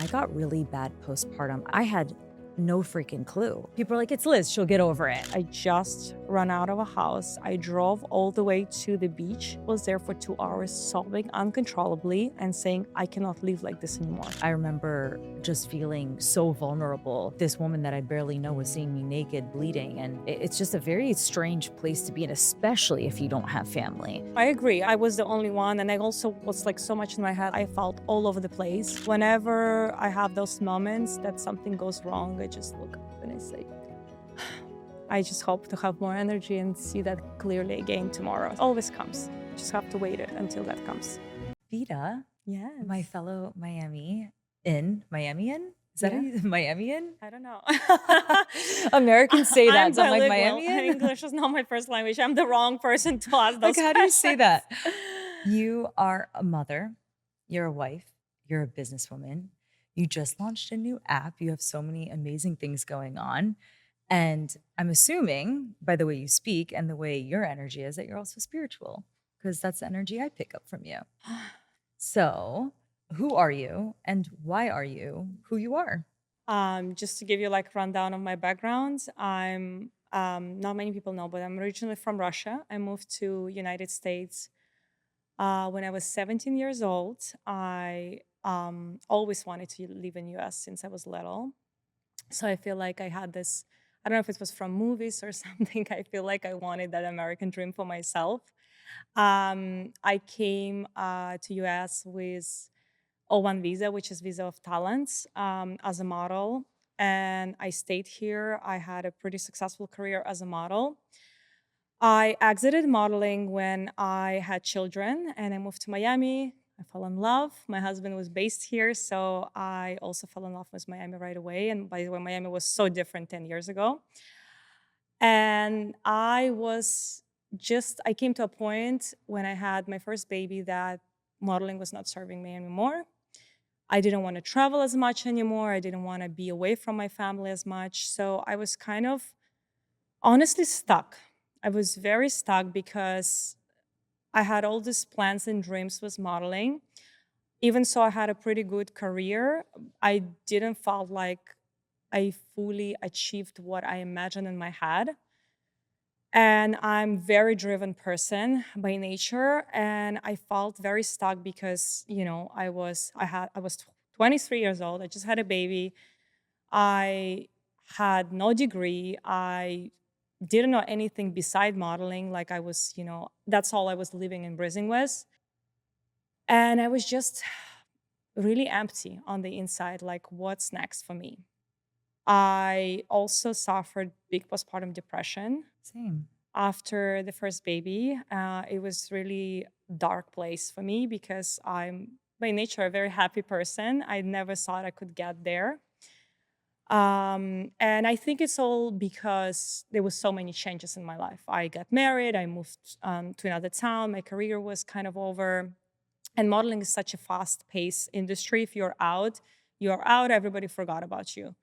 I got really bad postpartum. I had no freaking clue. People are like, it's Liz, she'll get over it. I just ran out of a house. I drove all the way to the beach, was there for 2 hours, sobbing uncontrollably and saying, I cannot live like this anymore. I remember just feeling so vulnerable. This woman that I barely know was seeing me naked, bleeding, and it's just a very strange place to be in, especially if you don't have family. I agree. I was the only one, and I also was like so much in my head. I felt all over the place. Whenever I have those moments that something goes wrong, I just look up and I say, I just hope to have more energy and see that clearly again tomorrow. It always comes. You just have to wait it until that comes. Vita, Yes. my fellow Miamian? Is that Yeah. Miamian? I don't know. Americans say that, I'm so I'm like, bilingual. Miamian? English is not my first language. I'm the wrong person to ask those Like, how do you say questions. that? You are a mother, you're a wife, you're a businesswoman. You just launched a new app. You have so many amazing things going on. And I'm assuming by the way you speak and the way your energy is that you're also spiritual, because that's the energy I pick up from you. So, who are you and why are you who you are? Just to give you like a rundown of my background, I'm not many people know, but I'm originally from Russia. I moved to United States when I was 17 years old. I always wanted to live in US since I was little. So I feel like I had this, I don't know if it was from movies or something. I feel like I wanted that American dream for myself. I came to US with O1 visa, which is visa of talents, as a model. And I stayed here. I had a pretty successful career as a model. I exited modeling when I had children and I moved to Miami. I fell in love. My husband was based here, so I also fell in love with Miami right away. And by the way, Miami was so different 10 years ago. And I came to a point when I had my first baby that modeling was not serving me anymore. I didn't want to travel as much anymore. I didn't want to be away from my family as much. So I was kind of honestly stuck. I was very stuck because I had all these plans and dreams with modeling. Even so, I had a pretty good career. I didn't feel like I fully achieved what I imagined in my head. And I'm very driven person by nature, and I felt very stuck because I was 23 years old. I just had a baby. I had no degree. I didn't know anything beside modeling. Like I was, that's all I was living and breathing with. And I was just really empty on the inside. Like, what's next for me? I also suffered big postpartum depression Same. after the first baby. It was really dark place for me because I'm by nature a very happy person. I never thought I could get there. And I think it's all because there was so many changes in my life. I got married, I moved to another town, my career was kind of over. And modeling is such a fast-paced industry. If you're out, everybody forgot about you.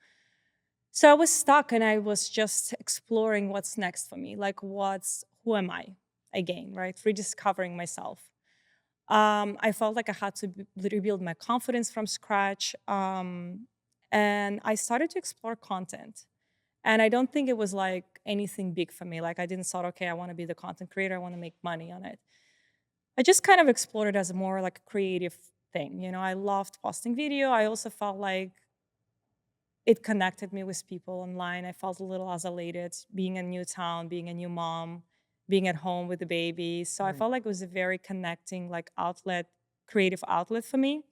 So I was stuck and I was just exploring what's next for me. Like who am I again, right? Rediscovering myself. I felt like I had to rebuild my confidence from scratch. And I started to explore content. And I don't think it was like anything big for me. Like I didn't thought, okay, I want to be the content creator. I want to make money on it. I just kind of explored it as more like a creative thing. I loved posting video. I also felt like it connected me with people online. I felt a little isolated being in a new town, being a new mom, being at home with the baby. So I Right. felt like it was a very connecting like creative outlet for me.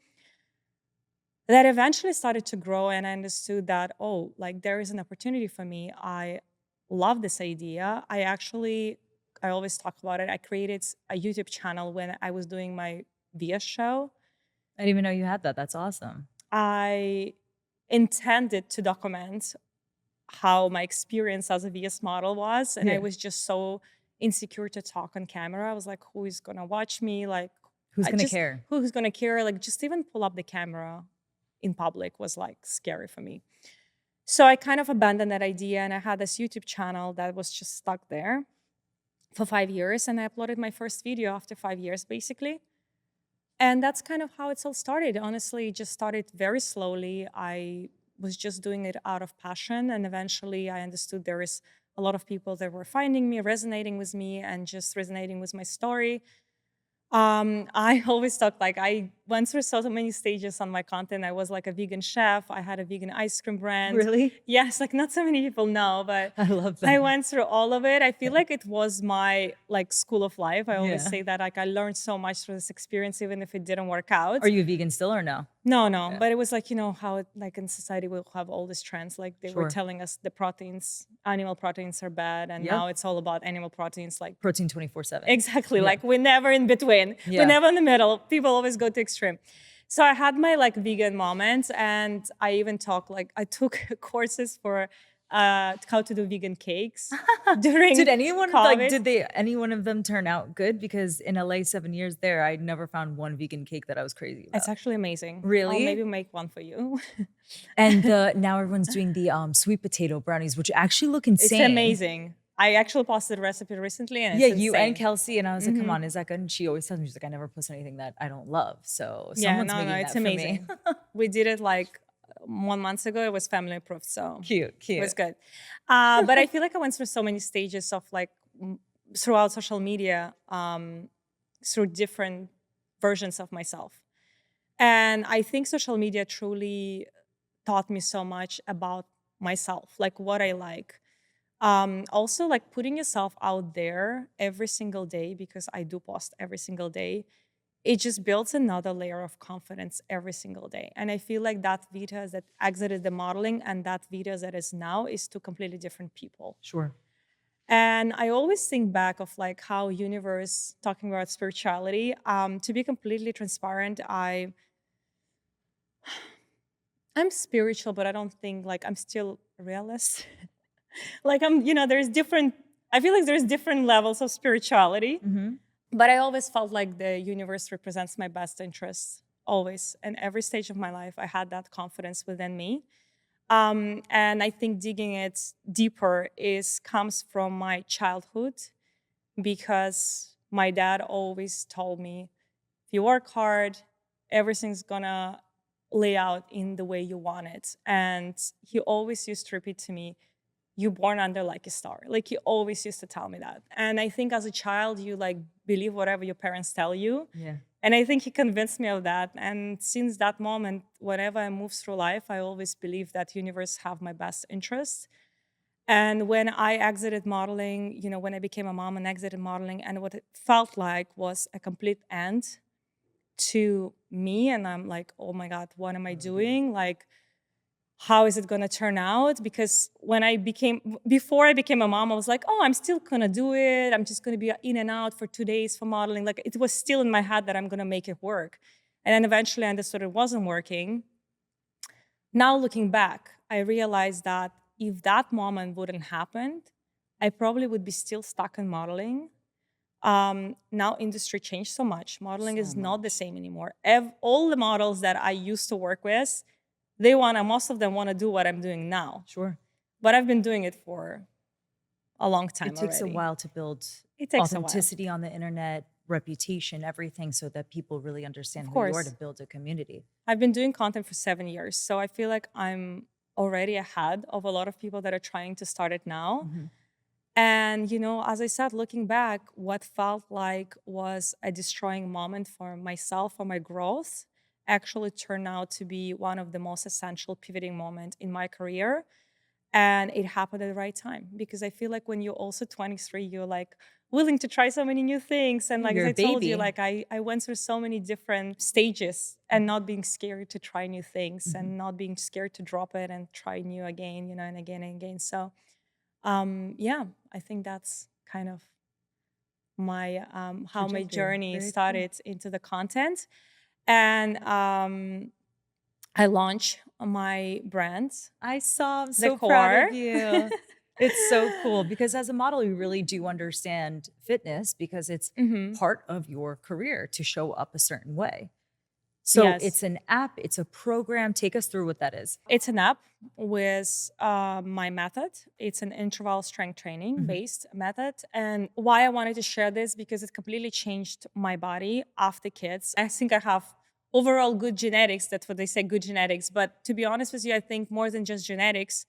That eventually started to grow and I understood that, oh, like there is an opportunity for me. I love this idea. I always talk about it. I created a YouTube channel when I was doing my VS show. I didn't even know you had that. That's awesome. I intended to document how my experience as a VS model was. And I Yeah. was just so insecure to talk on camera. I was like, who is gonna watch me? Like Who's gonna care? who's gonna care? Like just even pull up the camera in public was like scary for me. So I kind of abandoned that idea and I had this YouTube channel that was just stuck there for 5 years. And I uploaded my first video after 5 years, basically. And that's kind of how it's all started. Honestly, it just started very slowly. I was just doing it out of passion. And eventually I understood there is a lot of people that were finding me, resonating with me, and just resonating with my story. I always talk like I went through so many stages on my content. I was like a vegan chef. I had a vegan ice cream brand. Really? Yes, like not so many people know, but I love I that. went through all of it. I feel like it was my like school of life. I always Yeah. say that like I learned so much through this experience, even if it didn't work out. Are you a vegan still or no? No, no, Yeah. but it was like, you know, how it, like in society we'll have all these trends. Like they were Sure. telling us the proteins, animal proteins are bad. And Yep. now it's all about animal proteins. Like Protein 24/7. exactly. Yeah. Like we're never in between. Yeah. We're never in the middle. People always go to extreme. So I had my like vegan moments, and I even I took courses for how to do vegan cakes during Did anyone COVID. any one of them turn out good? Because in LA 7 years there, I never found one vegan cake that I was crazy about. It's actually amazing. Really? I'll maybe make one for you. And now everyone's doing the sweet potato brownies, which actually look insane. It's amazing. I actually posted a recipe recently, and Yeah, it's you and insane. Kelsey, and I was like, "Come on, is that good?" And she always tells me, she's like, "I never post anything that I don't love." So Yeah, someone's no, making that it's for amazing. me. We did it like 1 month ago. It was family approved, so Cute. it was good. But I feel like I went through so many stages of like throughout social media, through different versions of myself. And I think social media truly taught me so much about myself, like what I like. Also, like putting yourself out there every single day, because I do post every single day, it just builds another layer of confidence every single day. And I feel like that Vita that exited the modeling and that Vita that is now is two completely different people. Sure. And I always think back of like how universe, talking about spirituality, to be completely transparent, I'm spiritual, but I don't think like I'm still a realist. Like there's different, I feel like there's different levels of spirituality. Mm-hmm. But I always felt like the universe represents my best interests, always. And every stage of my life, I had that confidence within me. And I think digging it deeper comes from my childhood, because my dad always told me, if you work hard, everything's gonna lay out in the way you want it. And he always used to repeat to me, you're born under like a star. Like he always used to tell me that. And I think as a child, you like believe whatever your parents tell you. Yeah. And I think he convinced me of that. And since that moment, whenever I move through life, I always believe that universe have my best interests. And when I exited modeling, when I became a mom and exited modeling, and what it felt like was a complete end to me. And I'm like, oh my God, what am I doing? Like, how is it going to turn out? Because before I became a mom, I was like, oh, I'm still going to do it. I'm just going to be in and out for 2 days for modeling. Like it was still in my head that I'm going to make it work. And then eventually I understood it wasn't working. Now looking back, I realized that if that moment wouldn't happen, I probably would be still stuck in modeling. Now industry changed so much. Modeling is not the same anymore. All the models that I used to work with, most of them want to do what I'm doing now. Sure. But I've been doing it for a long time It takes already. a while to build authenticity on the internet, reputation, everything, so that people really understand who you are, to build a community. I've been doing content for 7 years, so I feel like I'm already ahead of a lot of people that are trying to start it now. Mm-hmm. And, as I said, looking back, what felt like was a destroying moment for myself, for my growth, actually turned out to be one of the most essential pivoting moments in my career. And it happened at the right time, because I feel like when you're also 23, you're like willing to try so many new things. And like I told you, like I went through so many different stages, and not being scared to try new things, Mm-hmm. and not being scared to drop it and try new again, and again and again. So I think that's kind of my how my journey started into the content. And I launched my brand. I'm so proud of you. It's so cool, because as a model, you really do understand fitness, because it's part of your career to show up a certain way. So Yes. it's an app, it's a program. Take us through what that is. It's an app with my method. It's an interval strength training based method. And why I wanted to share this, because it completely changed my body after kids. I think I have overall good genetics. That's what they say, good genetics. But to be honest with you, I think more than just genetics,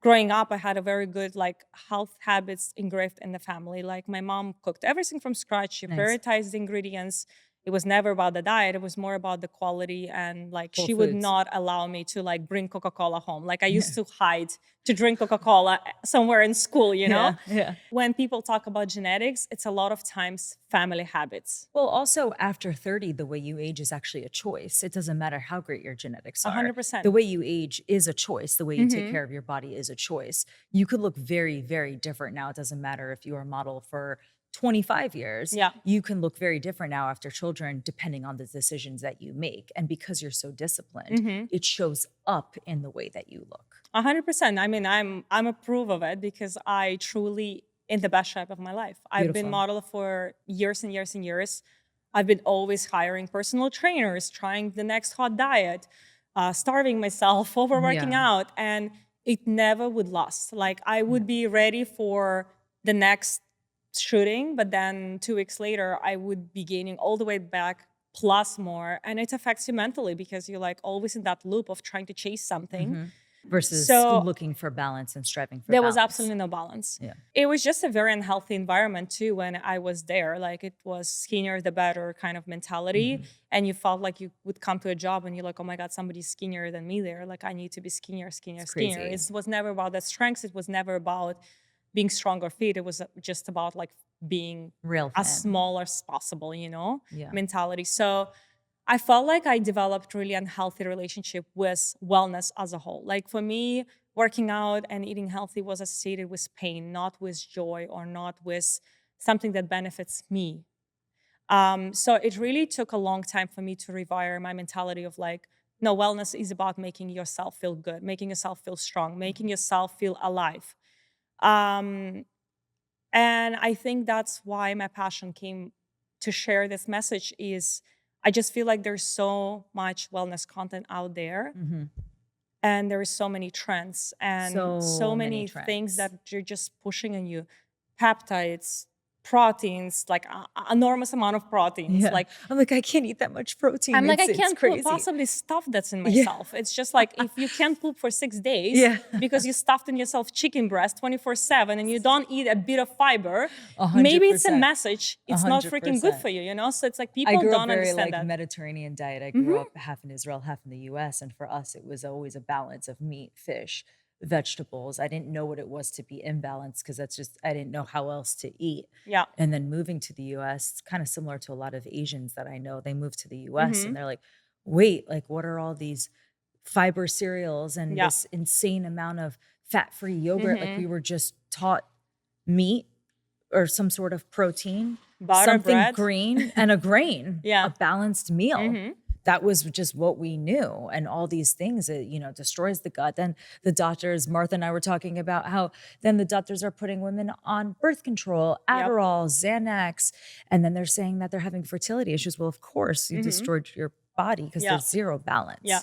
growing up, I had a very good like health habits engraved in the family. Like my mom cooked everything from scratch. She Nice. prioritized the ingredients. It was never about the diet. It was more about the quality. And like Whole she would foods. not allow me to like bring Coca-Cola home. Like I used to hide to drink Coca-Cola somewhere in school, you know? Yeah. When people talk about genetics, it's a lot of times family habits. Well, also after 30, the way you age is actually a choice. It doesn't matter how great your genetics are. 100%. The way you age is a choice. The way you take care of your body is a choice. You could look very, very different now. It doesn't matter if you are a model for 25 years. Yeah. You can look very different now after children, depending on the decisions that you make. And because you're so disciplined, it shows up in the way that you look. 100%. I mean, I'm a proof of it because I truly in the best shape of my life. I've been Beautiful. model for years and years and years. I've been always hiring personal trainers, trying the next hot diet, starving myself, overworking Yeah. out, and it never would last. Like I would be ready for the next shooting, but then 2 weeks later, I would be gaining all the way back plus more. And it affects you mentally because you're like always in that loop of trying to chase something. Versus So looking for balance and striving for there balance. was absolutely no balance. Yeah. It was just a very unhealthy environment too when I was there. Like it was skinnier the better kind of mentality. And you felt like you would come to a job and you're like, oh my God, somebody's skinnier than me there. Like I need to be skinnier. Crazy. It was never about the strengths. It was never about being strong or fit. It was just about like being Real as thin. small as possible, you know, Yeah. mentality. So I felt like I developed really unhealthy relationship with wellness as a whole. Like for me, working out and eating healthy was associated with pain, not with joy or not with something that benefits me. So it really took a long time for me to rewire my mentality of like, no, wellness is about making yourself feel good, making yourself feel strong, making yourself feel alive. Um, and I think that's why my passion came to share this message is I just feel like there's so much wellness content out there and there is so many trends and so many things that you're just pushing on you. Peptides, proteins, like enormous amount of proteins. Yeah. Like I'm like, I can't eat that much protein. I'm like, I It's can't crazy. possibly stuff that's in myself. It's just like if you can't poop for 6 days because you stuffed in yourself chicken breast 24/7 and you don't eat a bit of fiber, maybe it's a 100%. message. It's not freaking good for you, you know? So it's like people I grew don't up very understand like that. Mediterranean diet. I grew up half in Israel, half in the US. And for us, it was always a balance of meat, fish, vegetables. I didn't know what it was to be imbalanced because that's just, I didn't know how else to eat. Yeah. And then moving to the US, it's kind of similar to a lot of Asians that I know. They moved to the US and they're like, wait, like what are all these fiber cereals and this insane amount of fat-free yogurt? Like we were just taught meat or some sort of protein, Butter, something bread. green and a grain, Yeah. a balanced meal. That was just what we knew. And all these things, it, you know, destroys the gut. Then the doctors, Martha and I were talking about how then the doctors are putting women on birth control, Adderall, Xanax. And then they're saying that they're having fertility issues. Well, of course, you destroyed your body because there's zero balance. Yeah.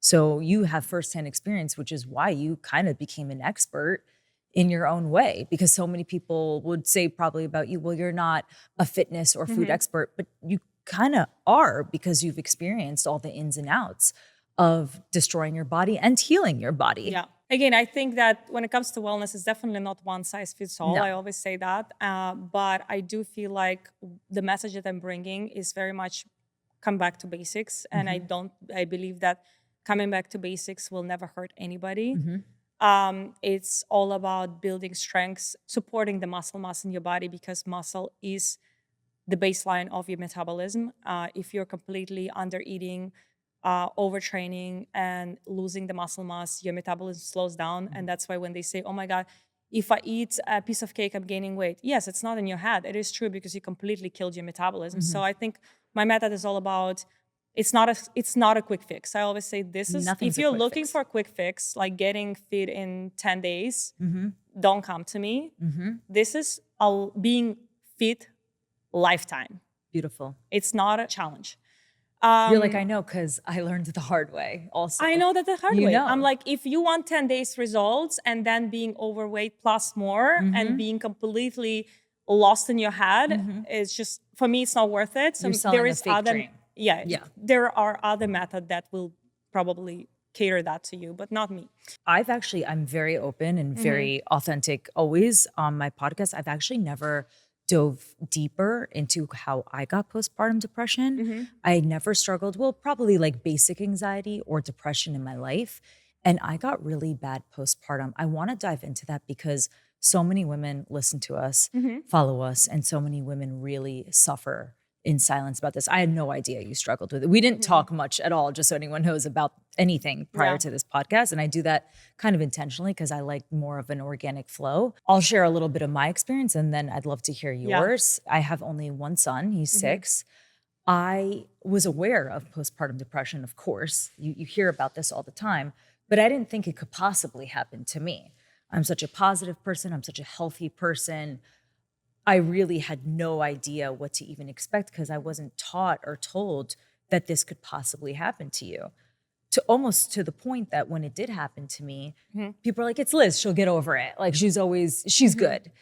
So you have firsthand experience, which is why you kind of became an expert in your own way, because so many people would say probably about you, well, you're not a fitness or food expert, but you kind of are because you've experienced all the ins and outs of destroying your body and healing your body. Yeah. Again, I think that when it comes to wellness, it's definitely not one size fits all. No. I always say that. But I do feel like the message that I'm bringing is very much come back to basics. And I believe that coming back to basics will never hurt anybody. It's all about building strengths, supporting the muscle mass in your body because muscle is the baseline of your metabolism. If you're completely under eating, overtraining and losing the muscle mass, your metabolism slows down. And that's why when they say, oh my God, if I eat a piece of cake, I'm gaining weight. Yes, it's not in your head. It is true because you completely killed your metabolism. So I think my method is all about, it's not a quick fix. I always say this is, Nothing's if a you're quick looking fix. for a quick fix, like getting fit in 10 days, don't come to me. This is being fit lifetime. Beautiful. It's not a challenge. You're like, I Um, know, because I learned the hard way also. I know that the hard You way. I'm know. like, if you want 10 days results and then being overweight plus more and Mm-hmm. being completely lost in your head, Mm-hmm. it's just, for me, it's not worth it. You're So there selling a is fake other, dream. yeah, Yeah. there are other methods that will probably cater that to you, but not me. I'm very open and very authentic always on my podcast. I've actually never dove deeper into how I got postpartum depression. Mm-hmm. I never struggled, well, probably like basic anxiety or depression in my life. And I got really bad postpartum. I want to dive into that because so many women listen to us, Mm-hmm. follow us, and so many women really suffer in silence about this. I had no idea you struggled with it. We didn't Mm-hmm. talk much at all, just so anyone knows about anything prior Yeah. to this podcast. And I do that kind of intentionally because I like more of an organic flow. I'll share a little bit of my experience and then I'd love to hear Yeah. yours. I have only one son, he's Mm-hmm. 6. I was aware of postpartum depression, of course. You hear about this all the time, but I didn't think it could possibly happen to me. I'm such a positive person, I'm such a healthy person. I really had no idea what to even expect because I wasn't taught or told that this could possibly happen to you. To almost to the point that when it did happen to me, Mm-hmm. people are like, it's Liz, she'll get over it. Like she's Mm-hmm. good.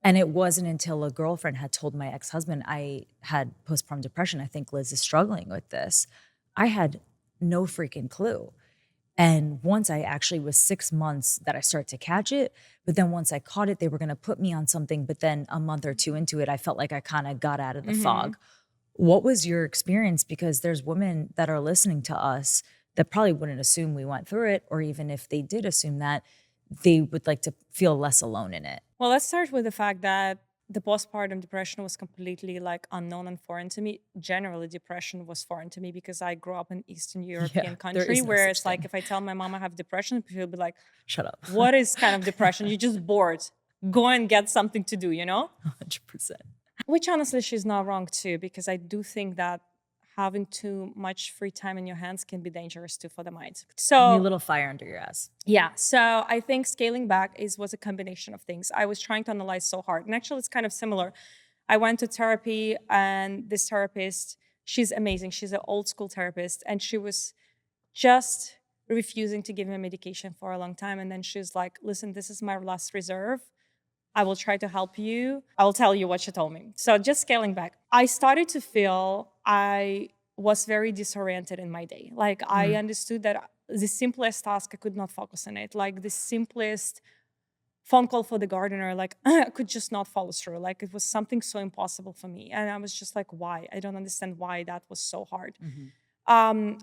And it wasn't until a girlfriend had told my ex-husband I had postpartum depression. I think Liz is struggling with this. I had no freaking clue. And once I actually was 6 months that I started to catch it, but then once I caught it, they were going to put me on something. But then a month or two into it, I felt like I kind of got out of the Mm-hmm. fog. What was your experience? Because there's women that are listening to us that probably wouldn't assume we went through it, or even if they did assume that, they would like to feel less alone in it. Well, let's start with the fact that the postpartum depression was completely like unknown and foreign to me. Generally, depression was foreign to me because I grew up in Eastern European There country is no where such it's like thing. if I tell my mom I have depression, people will be like, Shut up. what is kind of depression? You're just bored. Go and get something to do, you know? 100%. Which honestly, she's not wrong too, because I do think that having too much free time in your hands can be dangerous too for the mind. You need a So little fire under your ass. yeah, so I think scaling back was a combination of things. I was trying to analyze so hard, and actually, it's kind of similar. I went to therapy, and this therapist, she's amazing. She's an old school therapist, and she was just refusing to give me medication for a long time. And then she's like, "Listen, this is my last reserve. I will try to help you. I'll tell you what she told me." So just scaling back, I started to feel I was very disoriented in my day. Like I understood that the simplest task, I could not focus on it. Like the simplest phone call for the gardener, like I could just not follow through. Like it was something so impossible for me. And I was just like, why? I don't understand why that was so hard.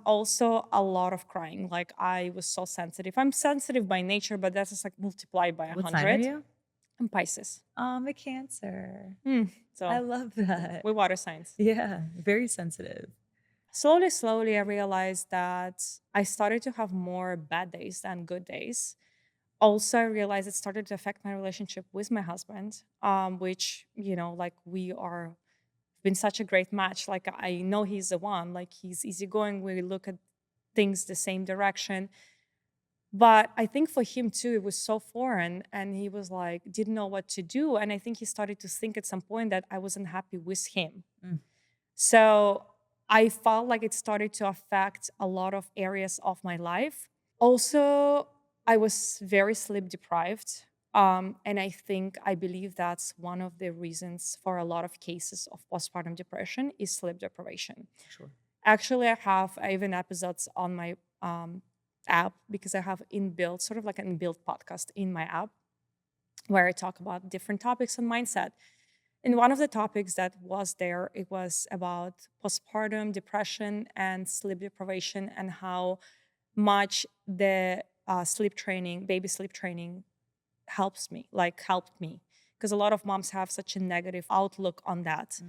Also a lot of crying. Like I was so sensitive. I'm sensitive by nature, but that's just like multiplied by What sign are 100. you? I'm Pisces. I'm a Cancer. So I love that. we're water signs. Yeah, very sensitive. Slowly, I realized that I started to have more bad days than good days. Also, I realized it started to affect my relationship with my husband, which, like we are been such a great match. Like I know he's the one, like he's easygoing. We look at things the same direction. But I think for him too, it was so foreign and he was like, didn't know what to do. And I think he started to think at some point that I wasn't happy with him. So I felt like it started to affect a lot of areas of my life. Also, I was very sleep deprived. And I believe that's one of the reasons for a lot of cases of postpartum depression is sleep deprivation. Sure. Actually, I have even episodes on my app because I have inbuilt, sort of like an inbuilt podcast in my app where I talk about different topics on mindset. And one of the topics that was there, it was about postpartum depression and sleep deprivation and how much the baby sleep training helped me. Because a lot of moms have such a negative outlook on that.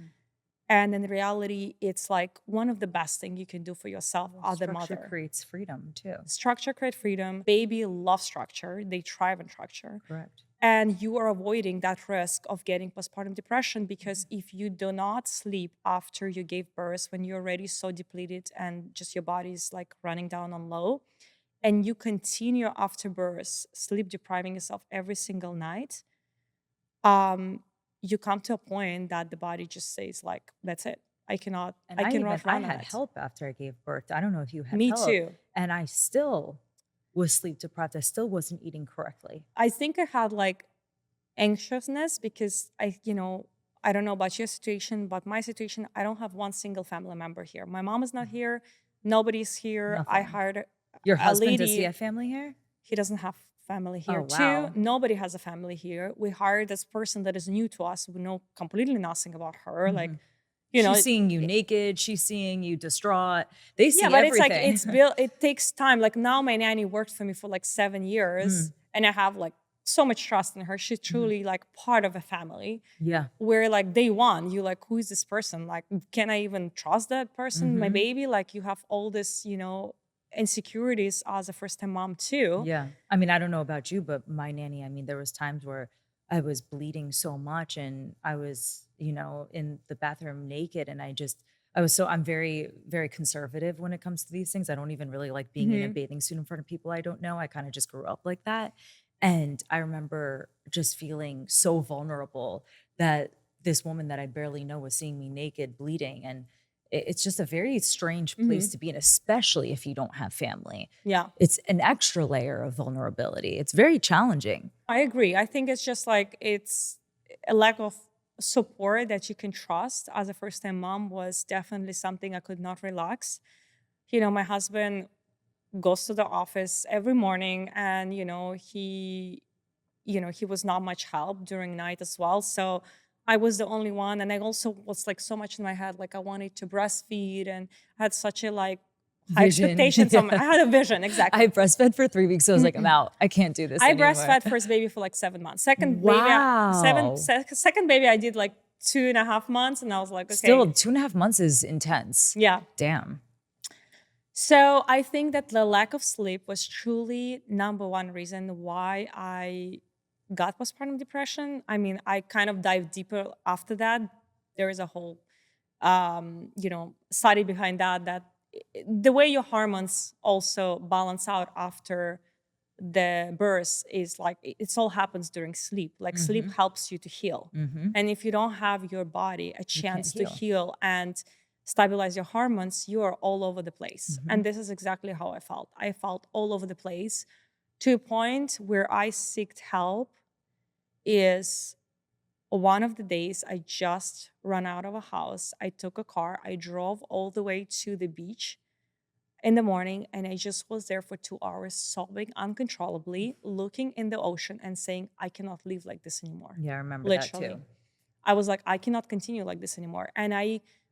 And in reality, it's like one of the best things you can do for yourself as a mother. Structure creates freedom too. Structure creates freedom. Baby love structure. They thrive on structure. Correct. And you are avoiding that risk of getting postpartum depression because if you do not sleep after you gave birth, when you're already so depleted and just your body's like running down on low, and you continue after birth sleep depriving yourself every single night, you come to a point that the body just says like, that's it. And I I cannot I run on had it. help after I gave birth. I don't know if you had Me help. too. And I still was sleep deprived. I still wasn't eating correctly. I think I had like anxiousness because I don't know about your situation, but my situation, I don't have one single family member here. My mom is not here. Nobody's here. I Nothing. hired Your a husband, does he lady. have family here? He doesn't have family Oh, here too. wow. Nobody has a family here. We hired this person that is new to us. We know completely nothing about her. Like, Mhm. you know, She's seeing you naked. She's seeing you distraught. They yeah, see but it's like everything. it takes time. Like now my nanny worked for me for like 7 years and I have like so much trust in her. She's truly like part of a family. Yeah. Where like day one, you like, who is this person? Like, can I even trust that person? My Mhm. baby? Like you have all this, insecurities as a first time mom too. Yeah. I mean, I don't know about you, but my nanny, I mean, there was times where I was bleeding so much and I was, in the bathroom naked and I'm very, very conservative when it comes to these things. I don't even really like being in a Mhm. bathing suit in front of people I don't know. I kind of just grew up like that. And I remember just feeling so vulnerable that this woman that I barely know was seeing me naked, bleeding. And it's just a very strange place Mhm. to be in, especially if you don't have family. Yeah. It's an extra layer of vulnerability. It's very challenging. I agree. I think it's just like it's a lack of support that you can trust as a first time mom was definitely something I could not relax. My husband goes to the office every morning and he was not much help during night as well. So I was the only one. And I also was like so much in my head, like I wanted to breastfeed and I had such a like high Vision. expectations on I Yeah. had a vision, I exactly. breastfed for 3 weeks. So I was like, I'm out. I can't do this I anymore. breastfed first baby for like 7 months. Second baby, Wow. second baby, I did like 2.5 months, and I was like, Still, okay, 2.5 months is intense. yeah. Damn. So I think that the lack of sleep was truly number one reason why I got postpartum depression. I mean, I kind of dived deeper after that. There is a whole, study behind that the way your hormones also balance out after the birth is like it's all happens during sleep. Like sleep Hmm. helps you to heal. Hmm. And if you don't have your body a You can't chance to heal. heal and stabilize your hormones, you are all over the place. Hmm. And this is exactly how I felt. I felt all over the place to a point where I sought help is one of the days I just ran out of a house. I took a car, I drove all the way to the beach in the morning and I just was there for 2 hours sobbing uncontrollably, looking in the ocean and saying, I cannot live like this anymore. Yeah, I remember that Literally. too. I was like, I cannot continue like this anymore. And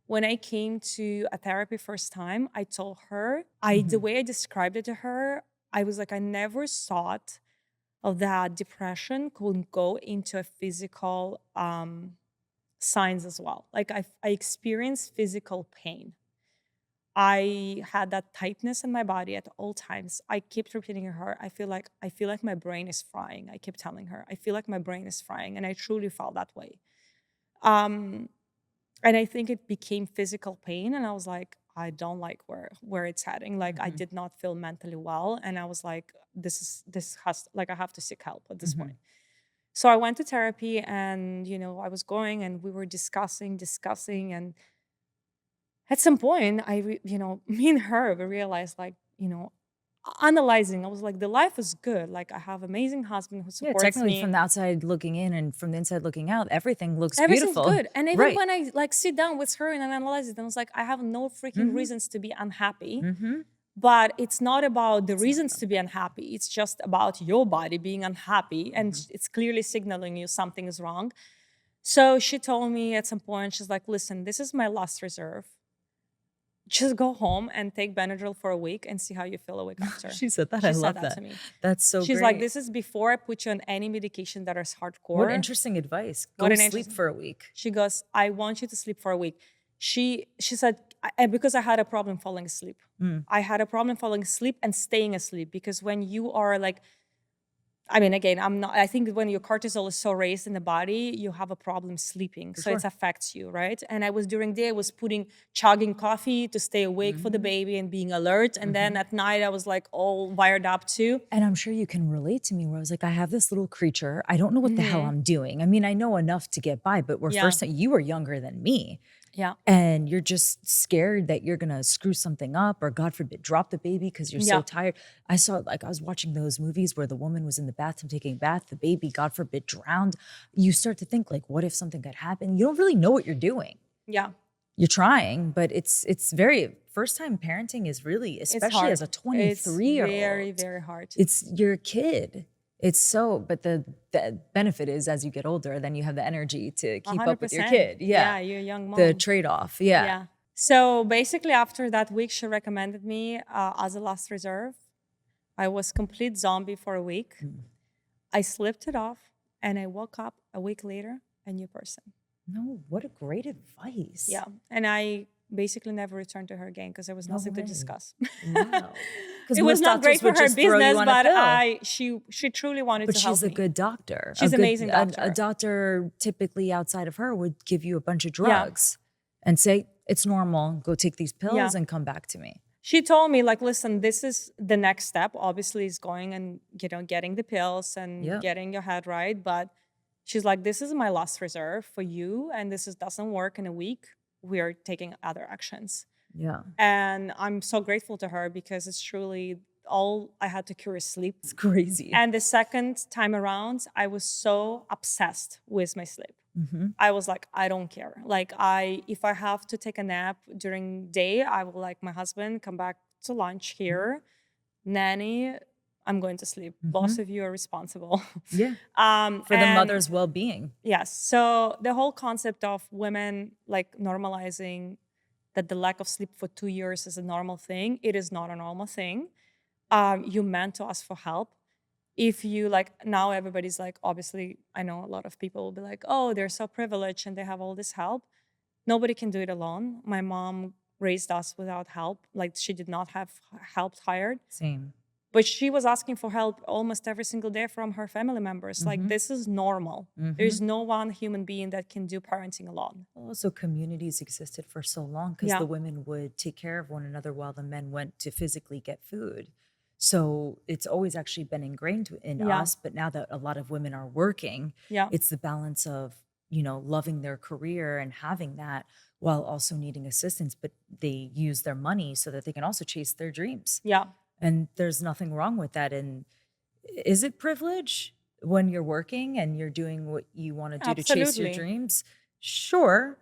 when I came to a therapy first time, I told her, the Hmm. way I described it to her, I was like, I never thought of that depression could go into a physical signs as well. Like I experienced physical pain. I had that tightness in my body at all times. I kept repeating to her, I feel like my brain is frying. I kept telling her, I feel like my brain is frying. And I truly felt that way. Um, and I think it became physical pain. And I was like, I don't like where it's heading. Like I Hmm. did not feel mentally well. And I was like, this has like I have to seek help at this Hmm. point. So I went to therapy and I was going and we were discussing and at some point me and her we realized like analyzing, I was like, the life is good, like I have amazing husband who Yeah, supports technically me, from the outside looking in and from the inside looking out, everything looks everything's beautiful. good. And even Right. when I like sit down with her and I analyze it, I was like, I have no freaking Hmm. reasons to be unhappy. Hmm. But it's not about the It's not reasons them. to be unhappy, it's just about your body being unhappy and Hmm. it's clearly signaling you something is wrong. So she told me at some point, she's like, listen, this is my last reserve, just go home and take Benadryl for a week and see how you feel a week after. She said that. I She said love that to that. me. That's so She's like, great. this is before I put you on any medication that is What hardcore. interesting advice. What Go an sleep interesting. for a week. She goes, I want you to sleep for a week. She said, because I had a problem falling asleep. Mm. I had a problem falling asleep and staying asleep because when you are like, I mean, again, I think when your cortisol is so raised in the body, you have a problem sleeping. For So it sure. affects you, right? And I was during the day, I was chugging coffee to stay awake for the Mhm. baby and being alert. And then Mhm. at night, I was like all wired up too. And I'm sure you can relate to me where I was like, I have this little creature. I don't know what the hell Hmm. I'm doing. I mean, I know enough to get by, but Yeah. you were younger than me. Yeah. And you're just scared that you're gonna screw something up or God forbid, drop the baby because you're so Yeah. tired. I saw like I was watching those movies where the woman was in the bathroom taking a bath, the baby, God forbid, drowned. You start to think like, what if something could happen? You don't really know what you're doing. Yeah. You're trying, but it's very first time parenting is really, It's especially as hard. a It's 23-year-old. very, very hard. It's you're a kid. It's so, but the benefit is as you get older, then you have the energy to keep up with your 100%. kid. Yeah. Yeah, you're a young The mom. trade-off. Yeah. Yeah. So basically, after that week, she recommended me as a last reserve. I was complete zombie for a week. I slipped it off, and I woke up a week later, a new person. No, what a great advice. Yeah, and I basically never returned to her again because there was No nothing to way. discuss. Wow. Because It was not great for her business, but she truly wanted But to help she's a me. good doctor. She's a an good, amazing doctor. A doctor typically outside of her would give you a bunch of Yeah. drugs and say, it's normal, go take these pills Yeah. and come back to me. She told me, like, listen, this is the next step. Obviously, is going and getting the pills and Yep. getting your head right. But she's like, this is my last reserve for you, and doesn't work in a week. We are taking other actions. Yeah. And I'm so grateful to her because it's truly all I had to cure is sleep. It's crazy. And the second time around, I was so obsessed with my sleep. I was like, I don't care. Like if I have to take a nap during day, I will like my husband come back to lunch here. Nanny, I'm going to sleep. Both of you are responsible. Yeah. For the mother's well-being. Yes. So the whole concept of women like normalizing that the lack of sleep for 2 years is a normal thing. It is not a normal thing. You meant to ask for help. If you like, now everybody's like, obviously, I know a lot of people will be like, oh, they're so privileged and they have all this help. Nobody can do it alone. My mom raised us without help. Like she did not have help hired. Same. But she was asking for help almost every single day from her family members. Like this is normal. There's no one human being that can do parenting alone. Also, communities existed for so long because the women would take care of one another while the men went to physically get food. So it's always actually been ingrained in us. But now that a lot of women are working, it's the balance of, loving their career and having that while also needing assistance. But they use their money so that they can also chase their dreams. Yeah. And there's nothing wrong with that. And is it privilege when you're working and you're doing what you want to do to chase your dreams? Sure.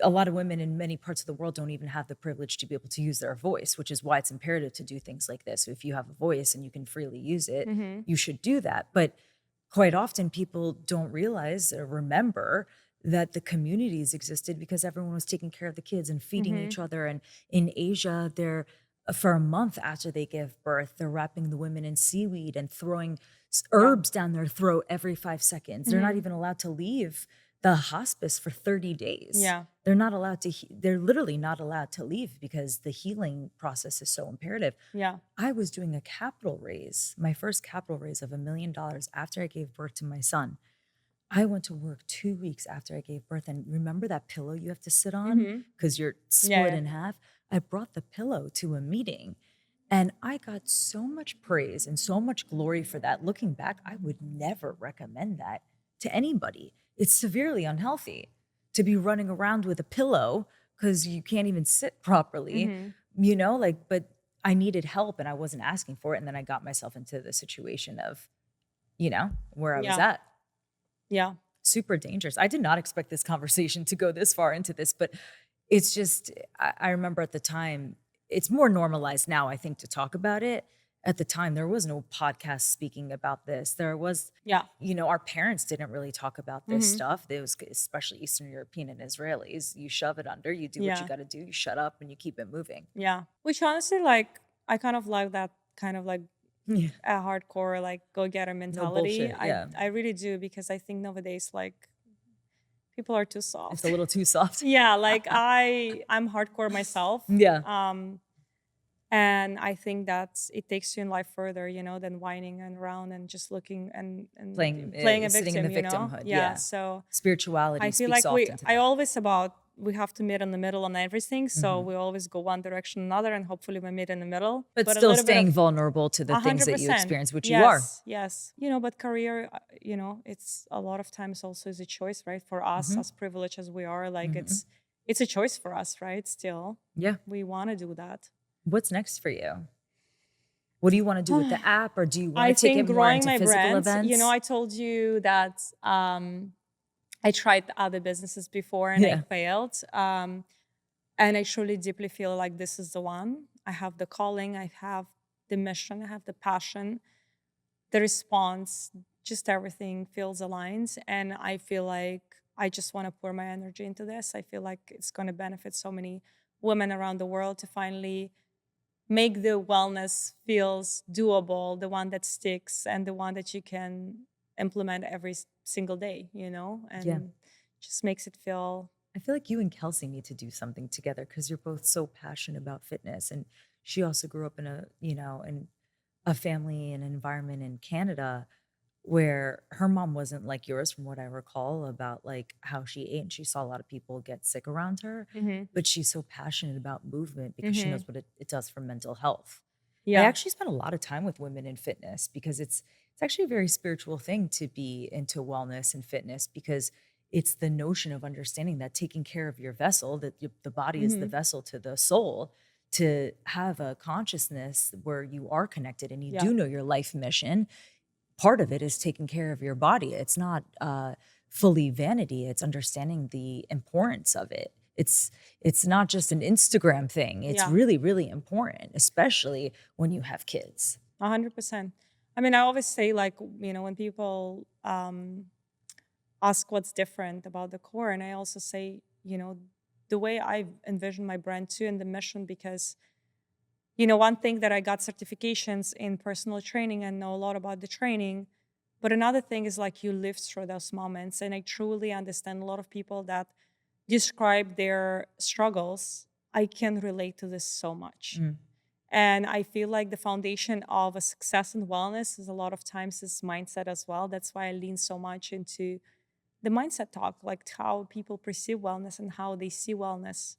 A lot of women in many parts of the world don't even have the privilege to be able to use their voice, which is why it's imperative to do things like this. So if you have a voice and you can freely use it, you should do that. But quite often people don't realize or remember that the communities existed because everyone was taking care of the kids and feeding each other. And in Asia, for a month after they give birth, they're wrapping the women in seaweed and throwing herbs down their throat every 5 seconds. They're not even allowed to leave the hospice for 30 days. Yeah. They're not allowed to, they're literally not allowed to leave because the healing process is so imperative. Yeah. I was doing a capital raise, my first capital raise of $1 million after I gave birth to my son. I went to work 2 weeks after I gave birth. And remember that pillow you have to sit on because you're split in half? I brought the pillow to a meeting and I got so much praise and so much glory for that. Looking back, I would never recommend that to anybody. It's severely unhealthy to be running around with a pillow because you can't even sit properly, but I needed help and I wasn't asking for it. And then I got myself into the situation of, where I was at. Yeah. Super dangerous. I did not expect this conversation to go this far into this, but it's just, I remember at the time, it's more normalized now, I think, to talk about it. At the time, there was no podcast speaking about this. There was, our parents didn't really talk about this stuff. There was, especially Eastern European and Israelis, you shove it under, you do what you got to do, you shut up and you keep it moving. Yeah. Which honestly, I kind of like that kind of a hardcore, go-getter mentality. No bullshit, I really do because I think nowadays, people are too soft. It's a little too soft. Yeah, I'm hardcore myself. Yeah. And I think that it takes you in life further, than whining and around and just looking and playing a victim, sitting in the victimhood. Yeah. So spirituality. I feel like we have to meet in the middle on everything. So we always go one direction or another, and hopefully we meet in the middle. But still staying vulnerable to the things that you experience, which you are. Yes. But career, it's a lot of times also is a choice, right? For us, as privileged as we are, it's a choice for us, right? Still, Yeah. we want to do that. What's next for you? What do you want to do with the app, or do you want I to take it think more growing into my physical brand, events? I told you that I tried other businesses before and I Yeah. failed. And I truly deeply feel like this is the one. I have the calling, I have the mission, I have the passion, the response, just everything feels aligned. And I feel like I just want to pour my energy into this. I feel like it's going to benefit so many women around the world to finally make the wellness feels doable, the one that sticks and the one that you can implement every single day, Yeah. and just makes it feel. I feel like you and Kelsey need to do something together because you're both so passionate about fitness. And she also grew up in in a family and an environment in Canada where her mom wasn't like yours, from what I recall, about like how she ate. And she saw a lot of people get sick around her, Hmm. but she's so passionate about movement because she Hmm. knows what it does for mental health. I Yeah. actually spend a lot of time with women in fitness because it's actually a very spiritual thing to be into wellness and fitness, because it's the notion of understanding that taking care of your vessel, that the body is the Hmm. vessel to the soul, to have a consciousness where you are connected and you Yeah. do know your life mission. Part of it is taking care of your body. It's not fully vanity. It's understanding the importance of it. It's not just an Instagram thing. It's Yeah. really, really important, especially when you have kids. 100%. I mean, I always say, like, when people ask what's different about the core, and I also say, the way I envision my brand too and the mission, because one thing that I got certifications in personal training and know a lot about the training. But another thing is, like, you live through those moments. And I truly understand a lot of people that describe their struggles. I can relate to this so much. Mm. And I feel like the foundation of a success in wellness is a lot of times this mindset as well. That's why I lean so much into the mindset talk, like how people perceive wellness and how they see wellness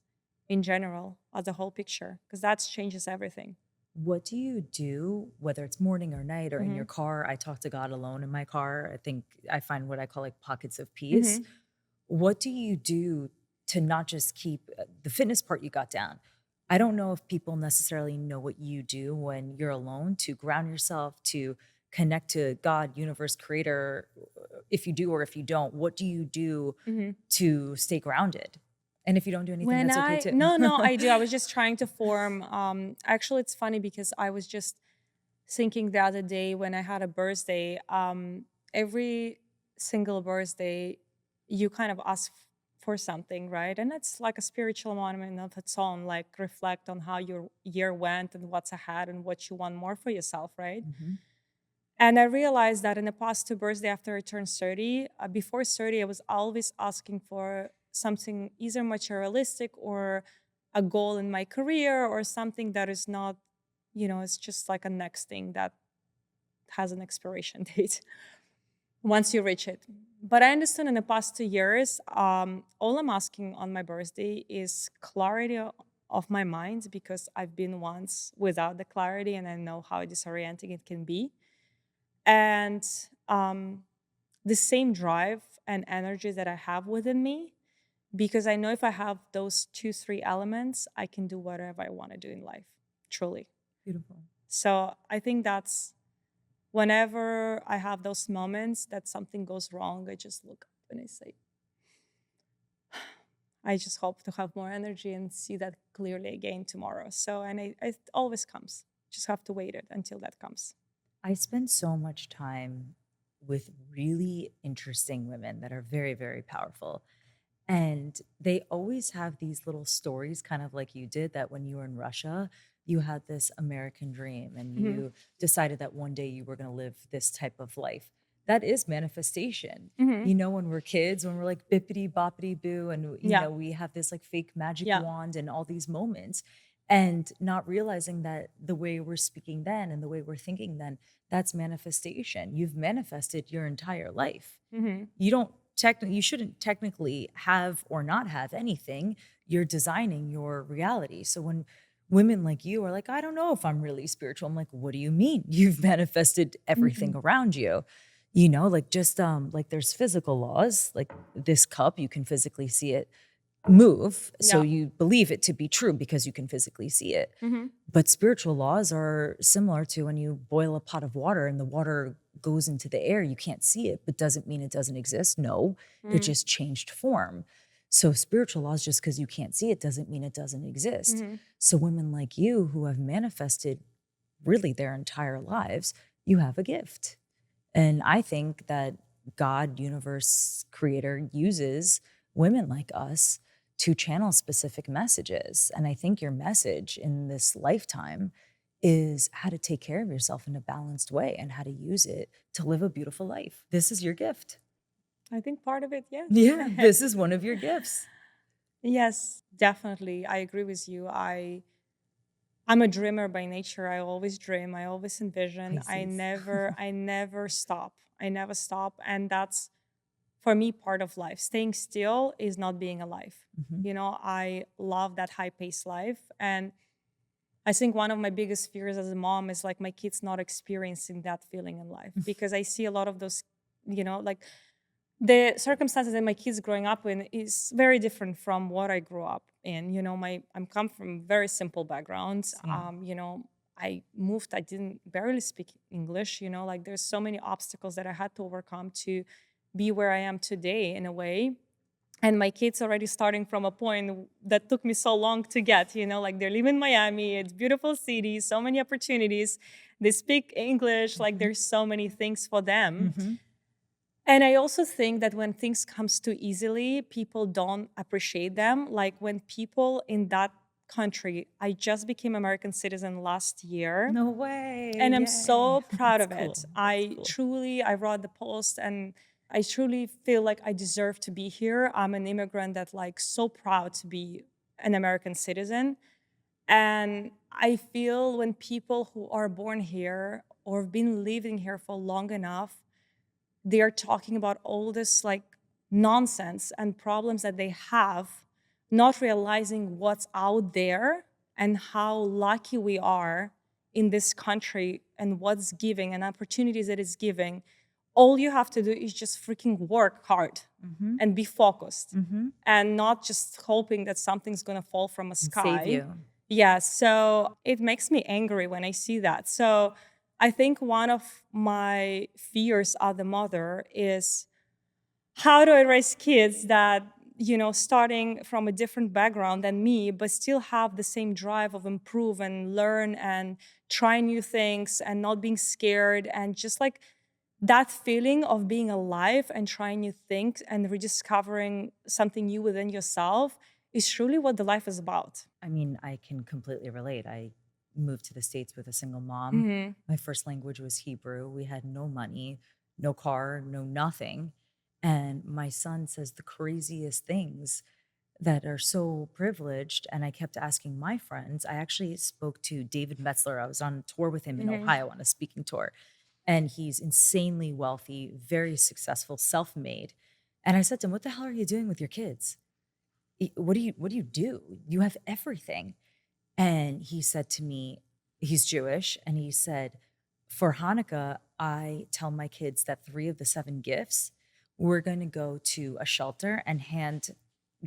in general as a whole picture, because that changes everything. What do you do, whether it's morning or night or in Hmm. your car? I talk to God alone in my car. I think I find what I call like pockets of peace. Hmm. What do you do to not just keep the fitness part you got down? I don't know if people necessarily know what you do when you're alone to ground yourself, to connect to God, universe, creator. If you do or if you don't, what do you do Hmm. to stay grounded? And if you don't do anything, When that's okay I too. no, I do. I was just trying to form. Actually, it's funny because I was just thinking the other day when I had a birthday. Every single birthday, you kind of ask for something, right? And it's like a spiritual moment of its own. Like, reflect on how your year went and what's ahead and what you want more for yourself, right? Mhm. And I realized that in the past two birthdays after I turned 30, before 30, I was always asking for something either materialistic or a goal in my career or something that is not, it's just like a next thing that has an expiration date once you reach it. But I understand in the past 2 years, all I'm asking on my birthday is clarity of my mind, because I've been once without the clarity and I know how disorienting it can be. And um, the same drive and energy that I have within me, because I know if I have those two, three elements, I can do whatever I want to do in life, truly. Beautiful. So I think that's whenever I have those moments that something goes wrong, I just look up and I say, I just hope to have more energy and see that clearly again tomorrow. So, and it always comes. Just have to wait it until that comes. I spend so much time with really interesting women that are very, very powerful. And they always have these little stories, kind of like you did, that when you were in Russia, you had this American dream and Hmm. you decided that one day you were going to live this type of life. That is manifestation. Hmm. When we're kids, when we're like bippity boppity boo, and Yeah. we have this like fake magic Yeah. wand and all these moments, and not realizing that the way we're speaking then and the way we're thinking then, that's manifestation. You've manifested your entire life. Hmm. You shouldn't technically have or not have anything. You're designing your reality. So when women like you are like, I don't know if I'm really spiritual, I'm like, what do you mean? You've manifested everything Hmm. around you. Like just like there's physical laws, like this cup, you can physically see it move. So Yeah. you believe it to be true because you can physically see it. Hmm. But spiritual laws are similar to when you boil a pot of water and the water goes into the air. You can't see it, but doesn't mean it doesn't exist. No, it just changed form. So spiritual laws, just because you can't see it, doesn't mean it doesn't exist. Hmm. So women like you who have manifested really their entire lives, you have a gift. And I think that God, universe, creator uses women like us to channel specific messages. And I think your message in this lifetime is how to take care of yourself in a balanced way and how to use it to live a beautiful life. This is your gift. I think part of it, yes. Yeah, this is one of your gifts. Yes, definitely. I agree with you. I'm a dreamer by nature. I always dream. I always envision. Pisces. I never stop. I never stop. And that's for me part of life. Staying still is not being alive. Mhm. You know, I love that high-paced life. And I think one of my biggest fears as a mom is like my kids not experiencing that feeling in life, because I see a lot of those, like the circumstances that my kids growing up in is very different from what I grew up in. I'm come from very simple backgrounds. Same. I moved, I didn't barely speak English, like there's so many obstacles that I had to overcome to be where I am today in a way. And my kids already starting from a point that took me so long to get, like they live in Miami, it's beautiful city, so many opportunities. They speak English, like there's so many things for them. Mhm. And I also think that when things comes too easily, people don't appreciate them. Like when people in that country, I just became American citizen last year, No way. and I'm Yay. so proud That's of cool. it. That's cool. I wrote the post, and I truly feel like I deserve to be here. I'm an immigrant that like so proud to be an American citizen. And I feel when people who are born here or have been living here for long enough, they are talking about all this like nonsense and problems that they have, not realizing what's out there and how lucky we are in this country and what's giving and opportunities that it's giving. All you have to do is just freaking work hard Mhm. and be focused Mhm. and not just hoping that something's going to fall from a And save sky. you. Yeah, so it makes me angry when I see that. So I think one of my fears as a mother is how do I raise kids that, starting from a different background than me, but still have the same drive of improve and learn and try new things and not being scared, and just like that feeling of being alive and trying new things and rediscovering something new within yourself is truly what the life is about. I mean, I can completely relate. I moved to the States with a single mom. Hmm. My first language was Hebrew. We had no money, no car, no nothing. And my son says the craziest things that are so privileged. And I kept asking my friends. I actually spoke to David Metzler. I was on tour with him in Hmm. Ohio on a speaking tour. And he's insanely wealthy, very successful, self made. And I said to him, "What the hell are you doing with your kids? What do you do? You have everything." And he said to me, he's Jewish, and he said, "For Hanukkah, I tell my kids that 3 of the 7 gifts, we're going to go to a shelter and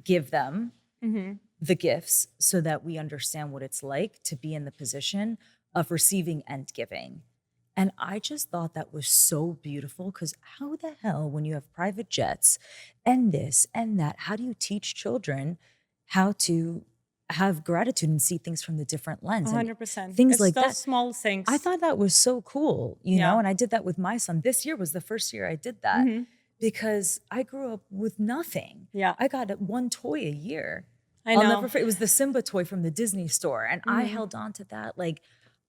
give them Hmm. the gifts so that we understand what it's like to be in the position of receiving and giving." And I just thought that was so beautiful, because how the hell, when you have private jets and this and that, how do you teach children how to have gratitude and see things from the different lens and 100%. things It's like those that? small I things. thought that was so cool, Yeah. and I did that with my son. This year was the first year I did that Hmm. because I grew up with nothing. Yeah. I got one toy a year. I I'll know. never forget. It was the Simba toy from the Disney store. And I Hmm. held on to that. Like,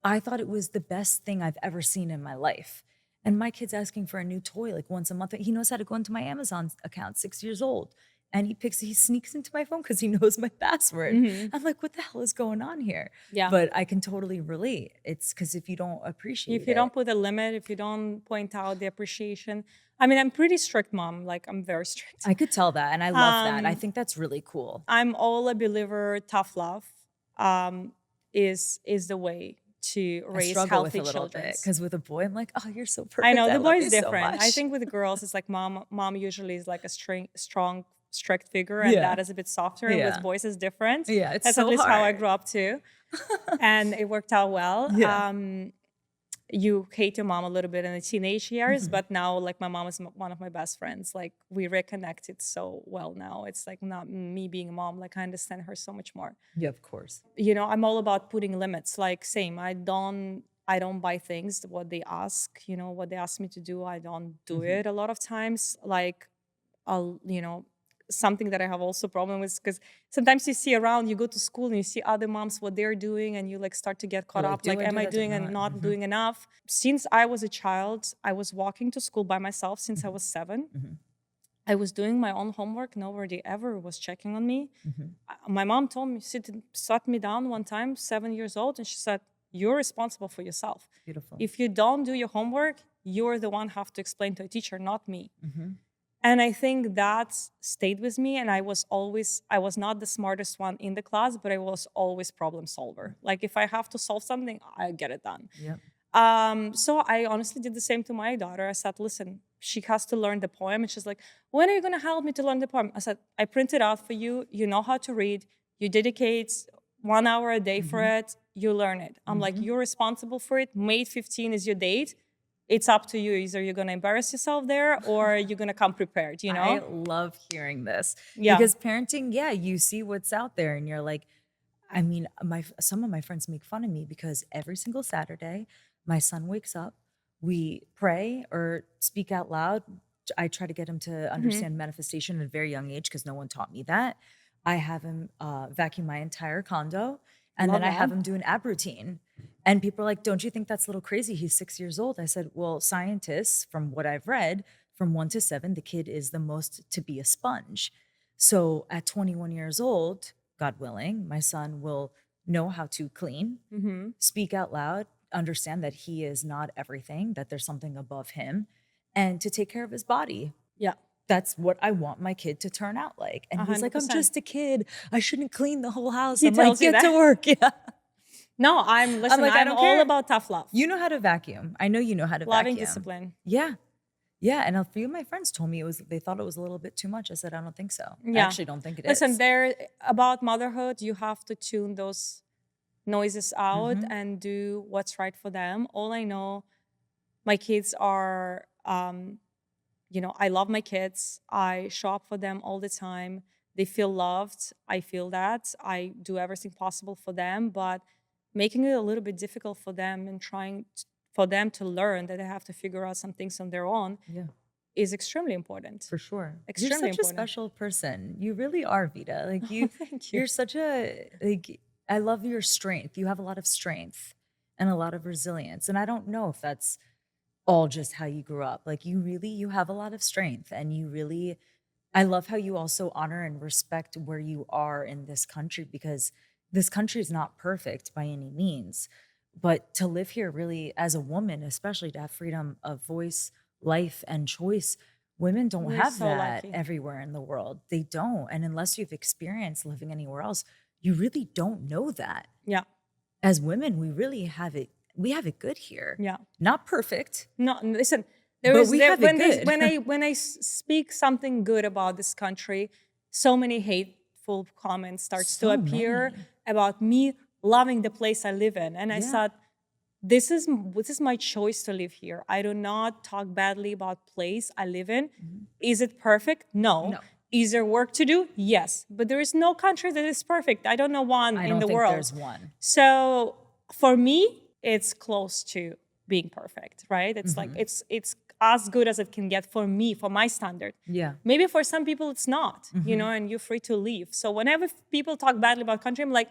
I thought it was the best thing I've ever seen in my life. And my kid's asking for a new toy like once a month. He knows how to go into my Amazon account, 6 years old. And he sneaks into my phone because he knows my password. Hmm. I'm like, what the hell is going on here? Yeah. But I can totally relate. It's because if you don't If appreciate you don't it, put a limit, if you don't point out the appreciation. I mean, I'm pretty strict mom. Like I'm very strict. I could tell that. And I love that. I Um, think that's really cool. I'm all a believer. Tough love is the way to I raise struggle with healthy a little children. bit because with a boy, I'm like, oh, you're so I perfect. know I the love boy is you so different. I much. think with the girls, it's like mom. Mom usually is like a strong strict figure, and dad is a bit softer. And with boys is different. Yeah, it's That's so at least how I hard. grew up too. And it worked out well. Yeah. You hate your mom a little bit in the teenage years, but now like my mom is one of my best friends. Like we reconnected so well now. It's like not me being a mom. Like I understand her so much more. Yeah, of course. You know, I'm all about putting limits. Like same, I don't buy things what they ask. You know, what they ask me to do, I don't do it a lot of times. Like I'll, you know, something that I have also problem with, because sometimes you see around, you go to school and you see other moms what they're doing, and you like start to get caught up. Like, am I doing and not doing enough? Since I was a child, I was walking to school by myself since I was 7. I was doing my own homework. Nobody ever was checking on me. My mom told me, sat me down one time, 7 years old, and she said, "You're responsible for yourself. Beautiful. If you don't do your homework, you're the one have to explain to a teacher, not me." And I think that stayed with me. And I was not the smartest one in the class, but I was always problem solver. Like if I have to solve something, I get it done. So I honestly did the same to my daughter. I said, listen, she has to learn the poem. And she's like, when are you going to help me to learn the poem? I said, I print it out for you. You know how to read. You dedicate 1 hour a day for it. You learn it. I'm like, you're responsible for it. May 15 is your date. It's up to you. Either you're going to embarrass yourself there or you're going to come prepared, you know? I love hearing this. Because parenting, you see what's out there and you're like, I mean, some of my friends make fun of me because every single Saturday, my son wakes up, we pray or speak out loud. I try to get him to understand manifestation at a very young age because no one taught me that. I have him vacuum my entire condo, and then I have him do an ab routine. And people are like, don't you think that's a little crazy? He's 6 years old. I said, well, scientists, from what I've read, from 1 to 7, the kid is the most to be a sponge. So at 21 years old, God willing, my son will know how to clean, speak out loud, understand that he is not everything, that there's something above him, and to take care of his body. Yeah. That's what I want my kid to turn out like. And he's like, I'm 100%. just a kid. I shouldn't clean the whole house. He I'm like, tells you get to that? work. Yeah. No, I'm like, I I'm don't all care. about tough love. You know how to vacuum. I know you know how to Loving vacuum. discipline. Yeah. Yeah. And a few of my friends told me they thought it was a little bit too much. I said, I don't think so. I actually don't think it is. Listen, about motherhood, you have to tune those noises out and do what's right for them. All I know, my kids are, you know, I love my kids. I show up for them all the time. They feel loved. I feel that. I do everything possible for them, but making it a little bit difficult for them and for them to learn that they have to figure out some things on their own is extremely important. For sure. Extremely You're such important. a special person. You really are, Vita. Like you, Thank you. you're such a, like, I love your strength. You have a lot of strength and a lot of resilience. And I don't know if that's all just how you grew up. Like you have a lot of strength, and I love how you also honor and respect where you are in this country, because this country is not perfect by any means, but to live here really as a woman, especially to have freedom of voice, life, and choice, women don't We're have so that lucky. everywhere in the world. They don't. And unless you've experienced living anywhere else, you really don't know that. Yeah. As women, we really have it. We have it good here. Yeah. Not perfect. No, listen. When I speak something good about this country, so many hateful comments starts to appear about me loving the place I live in, and I thought, this is my choice to live here. I do not talk badly about place I live in. Is it perfect? No. Is there work to do? Yes. But there is no country that is perfect. I don't know one in the world. There's one. So for me, it's close to being perfect, right? It's like it's as good as it can get for me, for my standard. Yeah. Maybe for some people it's not, you know, and you're free to leave. So whenever people talk badly about country, I'm like,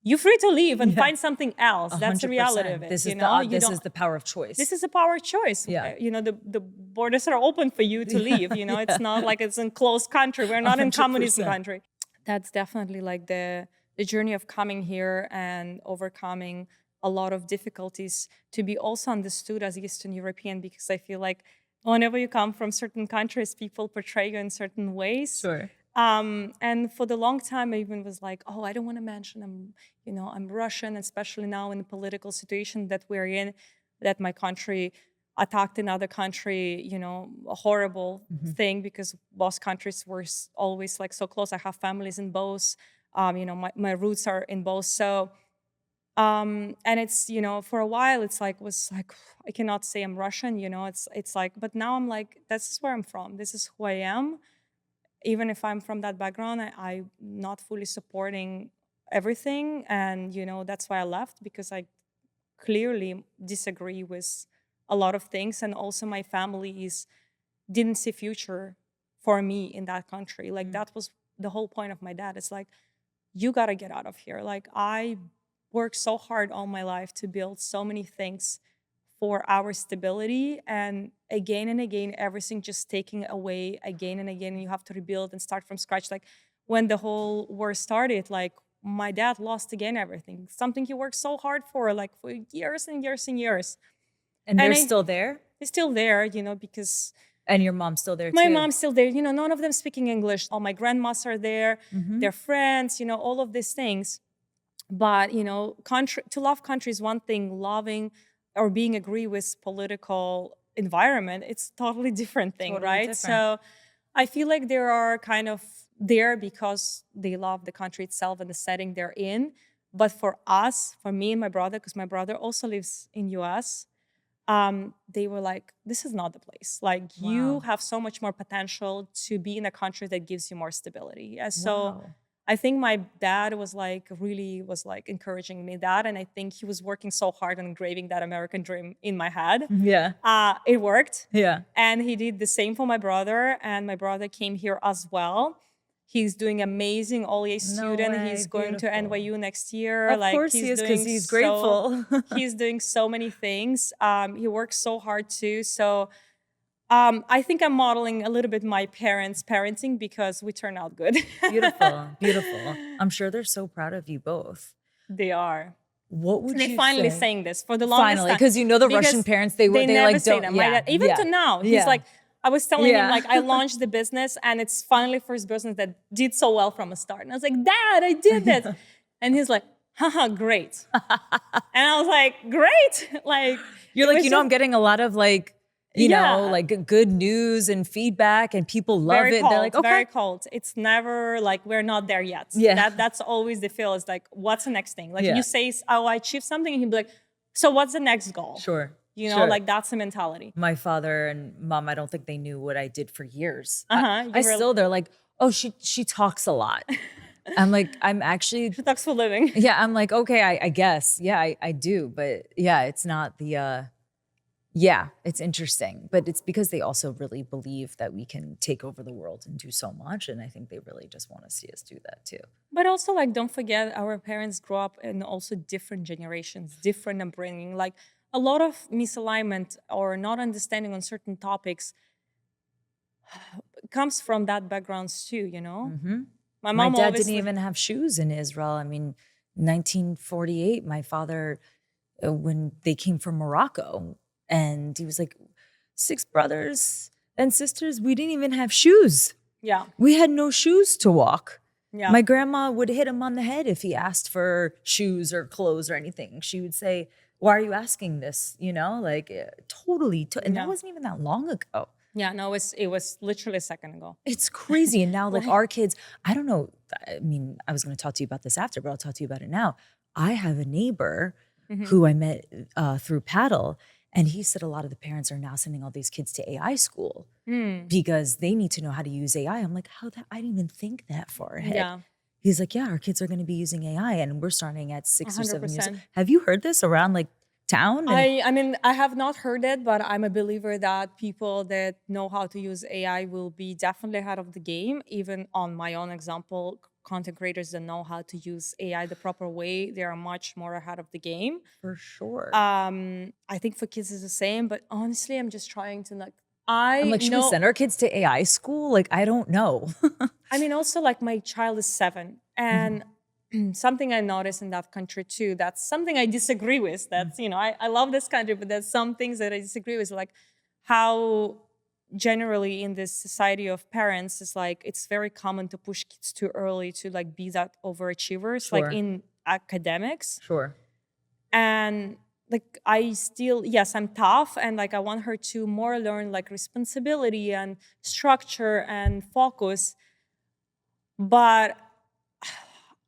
you're free to leave and find something else. 100%. That's the reality of it. This is this is the power of choice. This is a power of choice. Yeah. You know, the borders are open for you to leave. You know, it's not like it's in closed country. We're not in communism country. That's definitely like the journey of coming here and overcoming a lot of difficulties to be also understood as Eastern European, because I feel like whenever you come from certain countries, people portray you in certain ways. Sure. And for the long time, I even was like, oh, I don't want to mention I'm Russian, especially now in the political situation that we're in, that my country attacked another country, a horrible thing, because both countries were always like so close. I have families in both. My roots are in both. So, and it's, for a while it's like, was like, I cannot say I'm Russian, it's like, but now I'm like, this is where I'm from. This is who I am. Even if I'm from that background, I'm not fully supporting everything. And, that's why I left, because I clearly disagree with a lot of things. And also my families didn't see future for me in that country. Like that was the whole point of my dad. It's like, you got to get out of here. Like I worked so hard all my life to build so many things for our stability, and again everything just taking away again and again, and you have to rebuild and start from scratch. Like when the whole war started, like my dad lost again everything, something he worked so hard for, like for years and years and years. And they're still there? He's still there, because And your mom's still there my too? mom's still there. None of them speaking English. All my grandmas are there, their friends, all of these things. But, to love country is one thing. Loving or being agree with political environment, it's totally different thing, Totally right? different. So I feel like they are kind of there because they love the country itself and the setting they're in. But for us, for me and my brother, because my brother also lives in US, they were like, this is not the place. Like you have so much more potential to be in a country that gives you more stability. And so I think my dad was like, really was like encouraging me that. And I think he was working so hard on engraving that American dream in my head. Yeah. It worked. Yeah. And he did the same for my brother. And my brother came here as well. He's doing amazing all-A student. way. He's going to Beautiful. NYU next year. Of like course he's he is, doing because he's grateful. he's doing so many things. He works so hard too. So I think I'm modeling a little bit my parents' parenting because we turn out good. Beautiful, beautiful. I'm sure they're so proud of you both. They are. What would They you finally say? saying this for the longest Finally, time. because the Russian parents, they never like say don't. that. My dad, even to now, he's like, I was telling him, like, I launched the business and it's finally first business that did so well from a start. And I was like, Dad, I did this. And he's like, haha, great. And I was like, great. Like, you're like, I'm getting a lot of like, like good news and feedback, and people love very it. Cold, they're like, okay. Very cold. It's never like, we're not there yet. Yeah. That's always the feel is like, what's the next thing? Like you say, oh, I achieved something. And he'd be like, so what's the next goal? Sure. Like that's the mentality. My father and mom, I don't think they knew what I did for years. They're like, oh, she talks a lot. I'm like, I'm actually. She talks for living. Yeah, I'm like, okay, I guess. Yeah, I do. But yeah, it's not the, it's interesting. But it's because they also really believe that we can take over the world and do so much. And I think they really just want to see us do that too. But also, like, don't forget, our parents grew up in also different generations, different upbringing. Like, a lot of misalignment or not understanding on certain topics comes from that backgrounds too, My dad didn't even have shoes in Israel. I mean, 1948, my father, when they came from Morocco, and he was like, 6 brothers and sisters, we didn't even have shoes. Yeah. We had no shoes to walk. Yeah. My grandma would hit him on the head if he asked for shoes or clothes or anything. She would say, why are you asking this? Like totally. And that wasn't even that long ago. Yeah, no, it was literally a second ago. It's crazy. And now like our kids, I don't know. I mean, I was going to talk to you about this after, but I'll talk to you about it now. I have a neighbor who I met through Paddle. And he said a lot of the parents are now sending all these kids to AI school because they need to know how to use AI. I'm like, I didn't even think that far ahead. Yeah. He's like, yeah, our kids are going to be using AI, and we're starting at 6 or 7 years old. 100%. Have you heard this around like town? I mean, I have not heard it, but I'm a believer that people that know how to use AI will be definitely ahead of the game. Even on my own example, content creators that know how to use AI the proper way, they are much more ahead of the game. For sure. I think for kids it's the same, but honestly, I'm just trying to like, I'm like, should we send our kids to AI school? Like, I don't know. I mean, also like my child is 7, and something I noticed in that country too, that's something I disagree with. That's, I love this country, but there's some things that I disagree with, like how generally in this society of parents, it's like, it's very common to push kids too early to like be that overachievers, like in academics. Sure. And like I still, yes, I'm tough, and like I want her to more learn like responsibility and structure and focus. But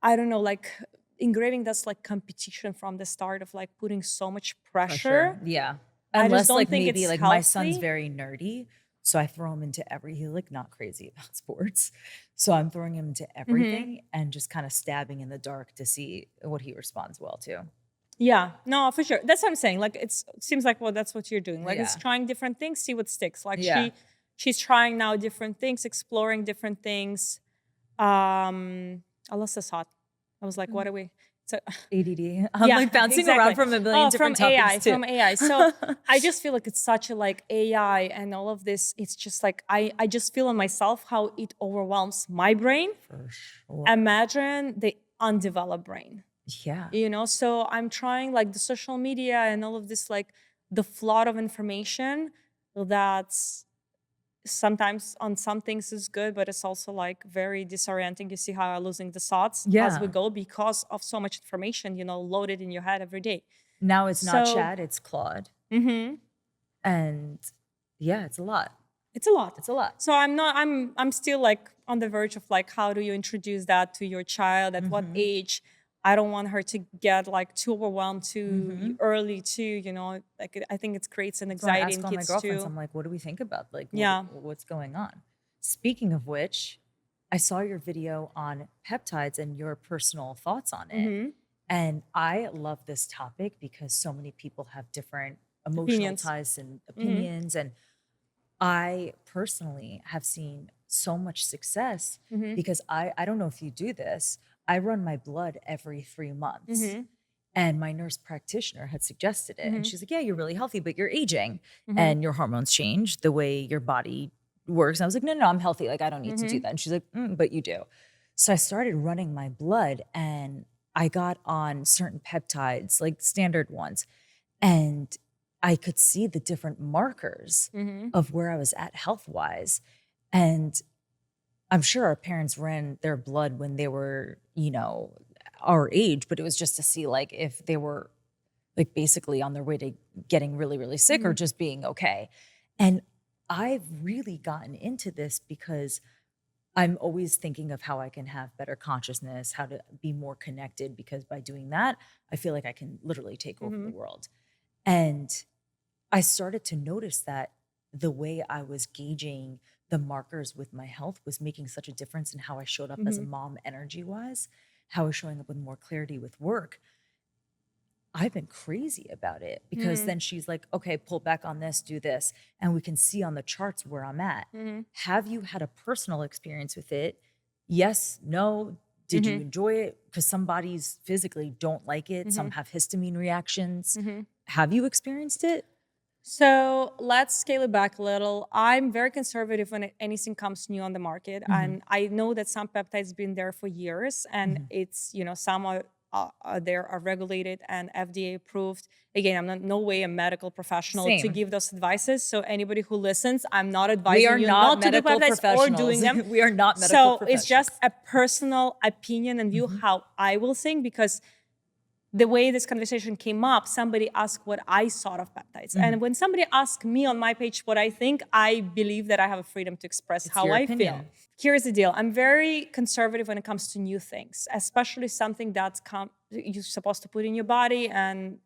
I don't know, like engraving that's like competition from the start of like putting so much pressure. Yeah. I just Unless don't like think maybe it's like my son's healthy. very nerdy. So I throw him into he's like not crazy about sports. So I'm throwing him into Hmm. everything and just kind of stabbing in the dark to see what he responds well to. Yeah, no, for sure. That's what I'm saying. Like it seems like, well, that's what you're doing. Like it's Yeah. trying different things, see what sticks. Like Yeah. she's trying now different things, exploring different things. I lost the thought. I was like, what are we? So ADD. I'm yeah, like bouncing around exactly. from a million Oh, different topics too. from AI. So I just feel like it's such a like AI and all of this. It's just like I just feel on myself how it overwhelms my brain. For sure. Imagine the undeveloped brain. Yeah. So I'm trying like the social media and all of this, like the flood of information that's sometimes on some things is good, but it's also like very disorienting. You see how I'm losing the thoughts as we Yeah. go because of so much information, loaded in your head every day. Now it's not So Chad, it's Claude. mhm, And yeah, it's a lot. it's a lot. It's a lot. So I'm still like on the verge of like, how do you introduce that to your child? At what age? I don't want her to get like too overwhelmed too early too, like I think it creates an So I anxiety in ask all my kids girlfriends, too. I'm like, what do we think about like Yeah. what's going on? Speaking of which, I saw your video on peptides and your personal thoughts on it. Hmm. And I love this topic because so many people have different emotional Opinions. ties and Hmm. opinions. And I personally have seen so much success Hmm. because I don't know if you do this. I run my blood every 3 months. Hmm. And my nurse practitioner had suggested it. And Hmm. she's like, yeah, you're really healthy, but you're aging Hmm. and your hormones change the way your body works. And I was like, no, no, I'm healthy. Like, I don't need to do that. And she's like, but you do. So I started running my blood and I got on certain peptides, like standard ones. And I could see the different markers Hmm. of where I was at health wise. And I'm sure our parents ran their blood when they were, our age, but it was just to see like if they were like basically on their way to getting really, really sick or Hmm. just being okay. And I've really gotten into this because I'm always thinking of how I can have better consciousness, how to be more connected, because by doing that, I feel like I can literally take over the Hmm. world. And I started to notice that the way I was gauging the markers with my health was making such a difference in how I showed up as a Hmm. mom energy wise, how I was showing up with more clarity with work. I've been crazy about it because Hmm. then she's like, okay, pull back on this, do this. And we can see on the charts where I'm at. Hmm. Have you had a personal experience with it? Yes, no. Did you Hmm. enjoy it? Because some bodies physically don't like it. Hmm. Some have histamine reactions. Hmm. Have you experienced it? So let's scale it back a little. I'm very conservative when anything comes new on the market. Mhm. And I know that some peptides been there for years and Mhm. it's, some there are regulated and FDA approved. Again, I'm not no way a medical professional to Same. give those advices. So anybody who listens, I'm not We advising are you not not to do medical peptides or doing professionals. them. We are not medical So it's professionals. just a personal opinion and view Mhm. how I will think, because the way this conversation came up, somebody asked what I thought of peptides. And when somebody asks me on my page what I think, I believe that I have a freedom to express It's how your I feel. opinion. Here's the deal. I'm very conservative when it comes to new things, especially something that's you're supposed to put in your body and,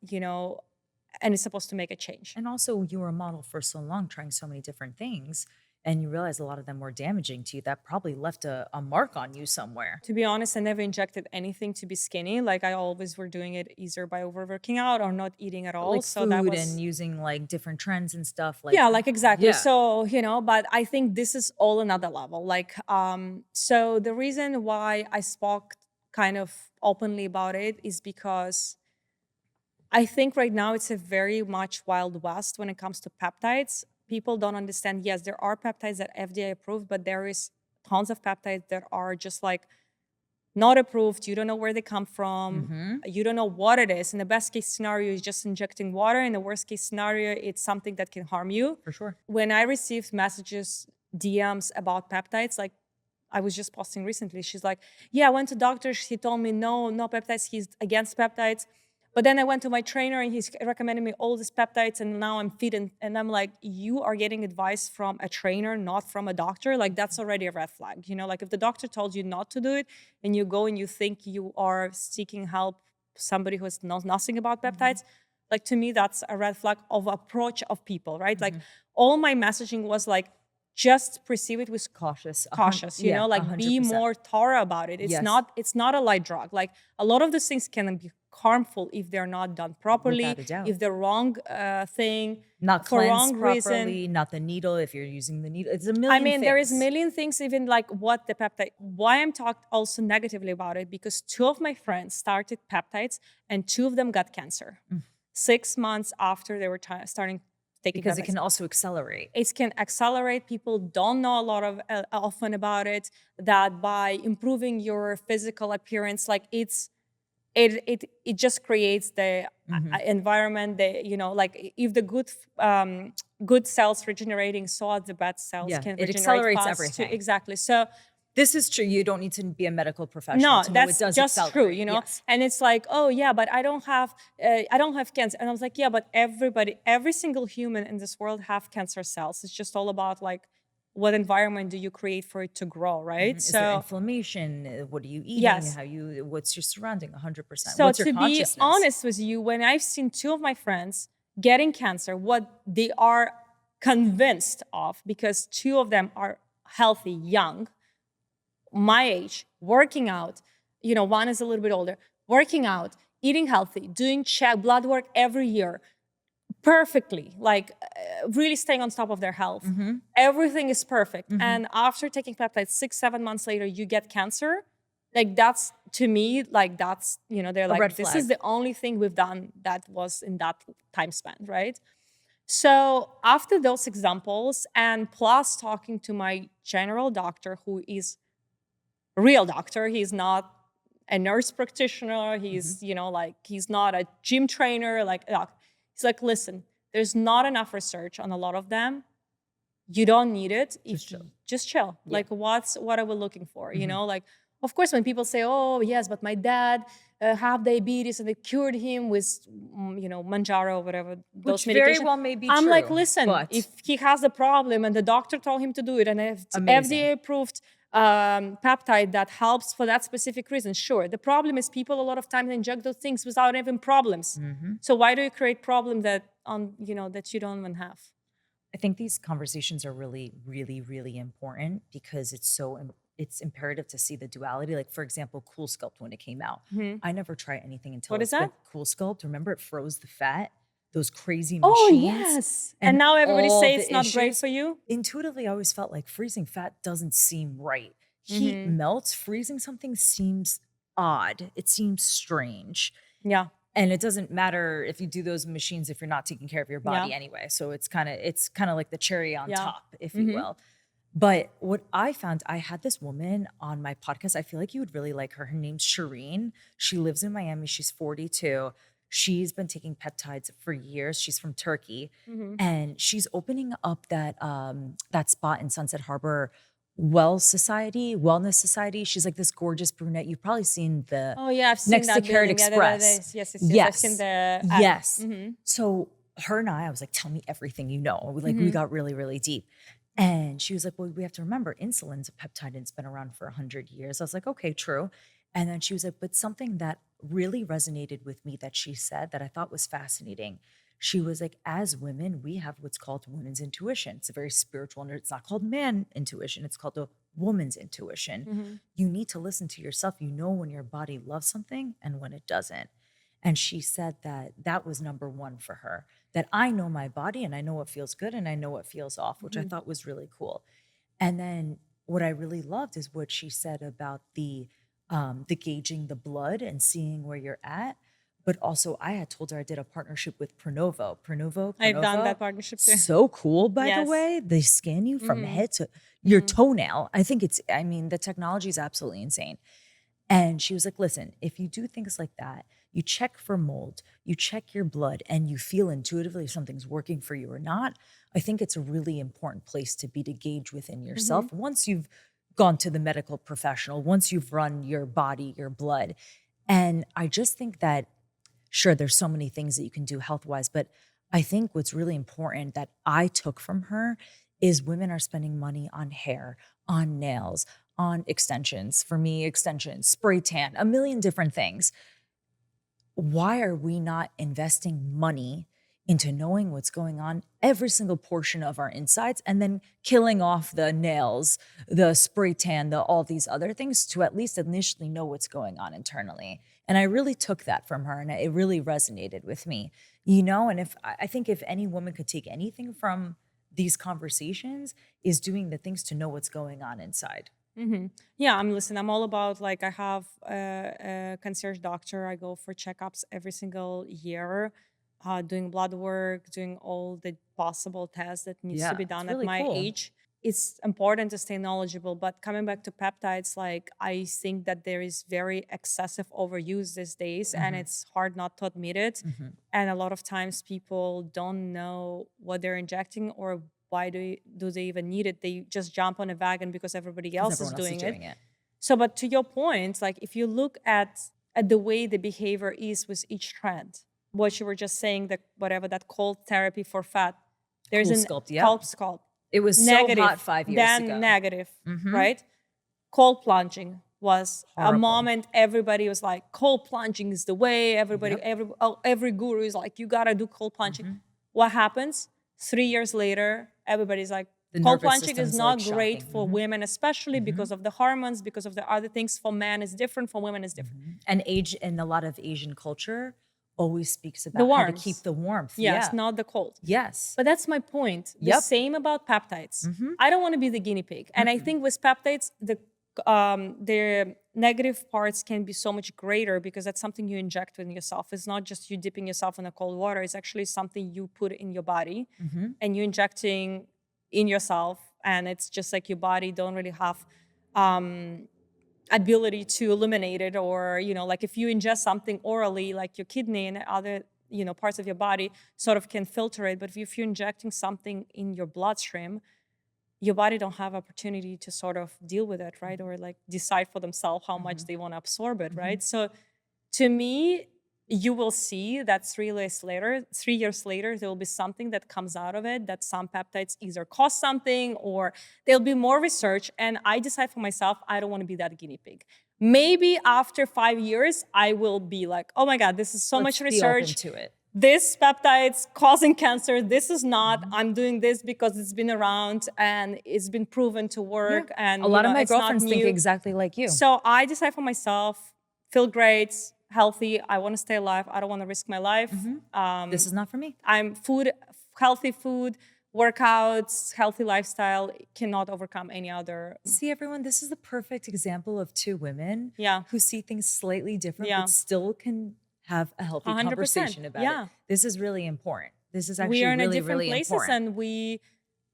and it's supposed to make a change. And also, you were a model for so long, trying so many different things, and you realize a lot of them were damaging to you. That probably left a mark on you somewhere. To be honest, I never injected anything to be skinny. Like I always were doing it either by overworking out or not eating at all. Like So that food was and using like different trends and stuff. Like, yeah, like exactly. yeah. So, but I think this is all another level. Like, so the reason why I spoke kind of openly about it is because I think right now it's a very much wild west when it comes to peptides. People don't understand. Yes, there are peptides that FDA approved, but there is tons of peptides that are just like not approved. You don't know where they come from. Mhm. You don't know what it is. In the best case scenario, is just injecting water. In the worst case scenario, it's something that can harm you. For sure. When I received messages, DMs about peptides, like I was just posting recently, she's like, yeah, I went to doctor. He told me no peptides. He's against peptides. But then I went to my trainer and he's recommending me all these peptides and now I'm fit. And I'm like, you are getting advice from a trainer, not from a doctor. Like that's already a red flag. You know, like if the doctor told you not to do it and you go and you think you are seeking help, somebody who knows nothing about peptides, like to me, that's a red flag of approach of people, right? Like all my messaging was like, just perceive it with Cautious. you know, like be 100%. more thorough about it. Yes. It's not a light drug. Like a lot of these things can be harmful if they're not done properly, Without a doubt. if the wrong thing, Not for cleansed wrong properly, reason. not the needle, if you're using the needle. It's a million things. There is a million things, even like what the peptide, why I'm talked also negatively about it, because 2 of my friends started peptides and 2 of them got cancer 6 months after they were starting taking because peptides. it can also accelerate. It can accelerate. People don't know a lot of often about it, that by improving your physical appearance, like it just creates the environment, you know, like if the good cells regenerating, so the bad cells can it regenerate accelerates fast everything. too. Exactly. So this is true. You don't need to be a medical professional to know that's it does just accelerate. true, you know. Yes. And it's like, oh yeah, but I don't have cancer. And I was like, yeah, but every single human in this world have cancer cells. It's just all about like, what environment do you create for it to grow, right? Is there inflammation? What are you eating? Yes. What's your surrounding? 100%. So what's your to be honest with you, when I've seen 2 of my friends getting cancer, what they are convinced of, because 2 of them are healthy, young, my age, working out, you know, one is a little bit older, working out, eating healthy, doing blood work every year, perfectly, like really staying on top of their health. Everything is perfect. And after taking peptides 6-7 months later, you get cancer. Like that's, to me, like that's, you know, they're like, this is the only thing we've done that was in that time span, right? So after those examples, and plus talking to my general doctor, who is real doctor, he's not a nurse practitioner, he's you know, like he's not a gym trainer, like he's like, listen, there's not enough research on a lot of them. You don't need it. Just chill. Yeah. Like what are we looking for? You know, like of course when people say, oh yes, but my dad had diabetes and they cured him with you know, Manjaro or whatever, those medications. Very well may be I'm true, like, listen, if he has a problem and the doctor told him to do it, and if it's FDA approved peptide that helps for that specific reason, sure. The problem is people a lot of times inject those things without even problems. So why do you create problems that you know, that you don't even have? I think these conversations are really, really, really important because it's imperative to see the duality. Like for example, Cool Sculpt, when it came out, I never tried anything until what is that? Cool Sculpt. Remember, it froze the fat. Those crazy machines. Oh yes, and now everybody says it's not great for you. Intuitively, I always felt like freezing fat doesn't seem right. Heat melts. Freezing something seems odd. It seems strange. Yeah. And it doesn't matter if you do those machines if you're not taking care of your body anyway. So it's kind of like the cherry on top, if you will. But what I found, I had this woman on my podcast. I feel like you would really like her. Her name's Shireen. She lives in Miami. She's 42. She's been taking peptides for years. She's from Turkey. And she's opening up that spot in Sunset Harbor, Wellness Society. She's like this gorgeous brunette. You've probably seen the I've seen next that to Carrot Express. Yes. Yes. I've seen the yes. So her and I was like, tell me everything you know. We got really, really deep. And she was like, well, we have to remember insulin's a peptide and it's been around for 100 years. I was like, okay, true. And then she was like, but something that really resonated with me that she said that I thought was fascinating. She was like, as women, we have what's called women's intuition. It's a very spiritual, it's not called man intuition. It's called a woman's intuition. You need to listen to yourself. You know when your body loves something and when it doesn't. And she said that was number one for her, that I know my body and I know what feels good and I know what feels off, which I thought was really cool. And then what I really loved is what she said about the gauging the blood and seeing where you're at. But also I had told her I did a partnership with Pronovo. I've done that partnership too. So cool, by the way. They scan you from head to your toenail. The technology is absolutely insane. And she was like, listen, if you do things like that, you check for mold, you check your blood, and you feel intuitively if something's working for you or not, I think it's a really important place to be to gauge within yourself. Once you've gone to the medical professional, once you've run your body, your blood. And I just think that sure, there's so many things that you can do health-wise, but I think what's really important that I took from her is women are spending money on hair, on nails, on extensions. For me, extensions, spray tan, a million different things. Why are we not investing money into knowing what's going on every single portion of our insides and then killing off the nails, the spray tan, the all these other things to at least initially know what's going on internally? And I really took that from her and it really resonated with me. And if I think if any woman could take anything from these conversations is doing the things to know what's going on inside. Yeah, I'm all about, like, I have a concierge doctor. I go for checkups every single year, doing blood work, doing all the possible tests that needs to Yeah, be it's done at really my cool. age. It's important to stay knowledgeable, but coming back to peptides, like, I think that there is very excessive overuse these days, and Mhm. it's hard not to admit it. Mhm. And a lot of times people don't know what they're injecting or why do they even need it. They just jump on a wagon because everybody Because else is everyone else is doing it. doing it. So, but to your point, like, if you look at the way the behavior is with each trend, what you were just saying, that whatever, that cold therapy for fat, there's Cool an sculpt. Yep. cold sculpt, It was so negative, hot 5 years then ago. negative, Mhm. right? Cold plunging was a Horrible. moment everybody was like, cold plunging is the way. Yep. Every guru is like, you gotta do cold plunging. Mhm. What happens? 3 years later, everybody's like, The cold nervous plunging is system's like not great shocking. for Mhm. women, especially because Mhm. of the hormones, because of the other things. For men is different, for women is different. And age and a lot of Asian culture always speaks The about how to keep warmth, the warmth. yes, Yeah. not the cold. Yes. But that's my point. The Yep. same about peptides. Mhm. I don't want to be the guinea pig. And I Mm-mm. think with peptides, their negative parts can be so much greater because that's something you inject in yourself. It's not just you dipping yourself in a cold water. It's actually something you put in your body Mhm. and you injecting in yourself. And it's just like your body don't really have ability to eliminate it, or like if you ingest something orally, like your kidney and other parts of your body sort of can filter it. But if you're injecting something in your bloodstream, your body don't have opportunity to sort of deal with it, right? Or like decide for themselves how much Mhm. they want to absorb it, Mhm. right? So to me, you will see that 3 years later, there will be something that comes out of it, that some peptides either cost something or there'll be more research. And I decide for myself, I don't want to be that guinea pig. Maybe after 5 years, I will be like, oh my God, this is so Let's much be open research. to it. This peptide's causing cancer. This is not. Mhm. I'm doing this because it's been around and it's been proven to Yeah. work. And A lot of my it's not girlfriends think new. exactly like you. So I decide for myself, feel great, healthy. I want to stay alive. I don't want to risk my life. This is not for me. I'm healthy food, workouts, healthy lifestyle cannot overcome any other. See, everyone, this is the perfect example of two women Yeah, who see things slightly different, yeah, but still can have a healthy 100%. conversation about it. Yeah, This is really important. This is we actually are in a really, different really places, important. and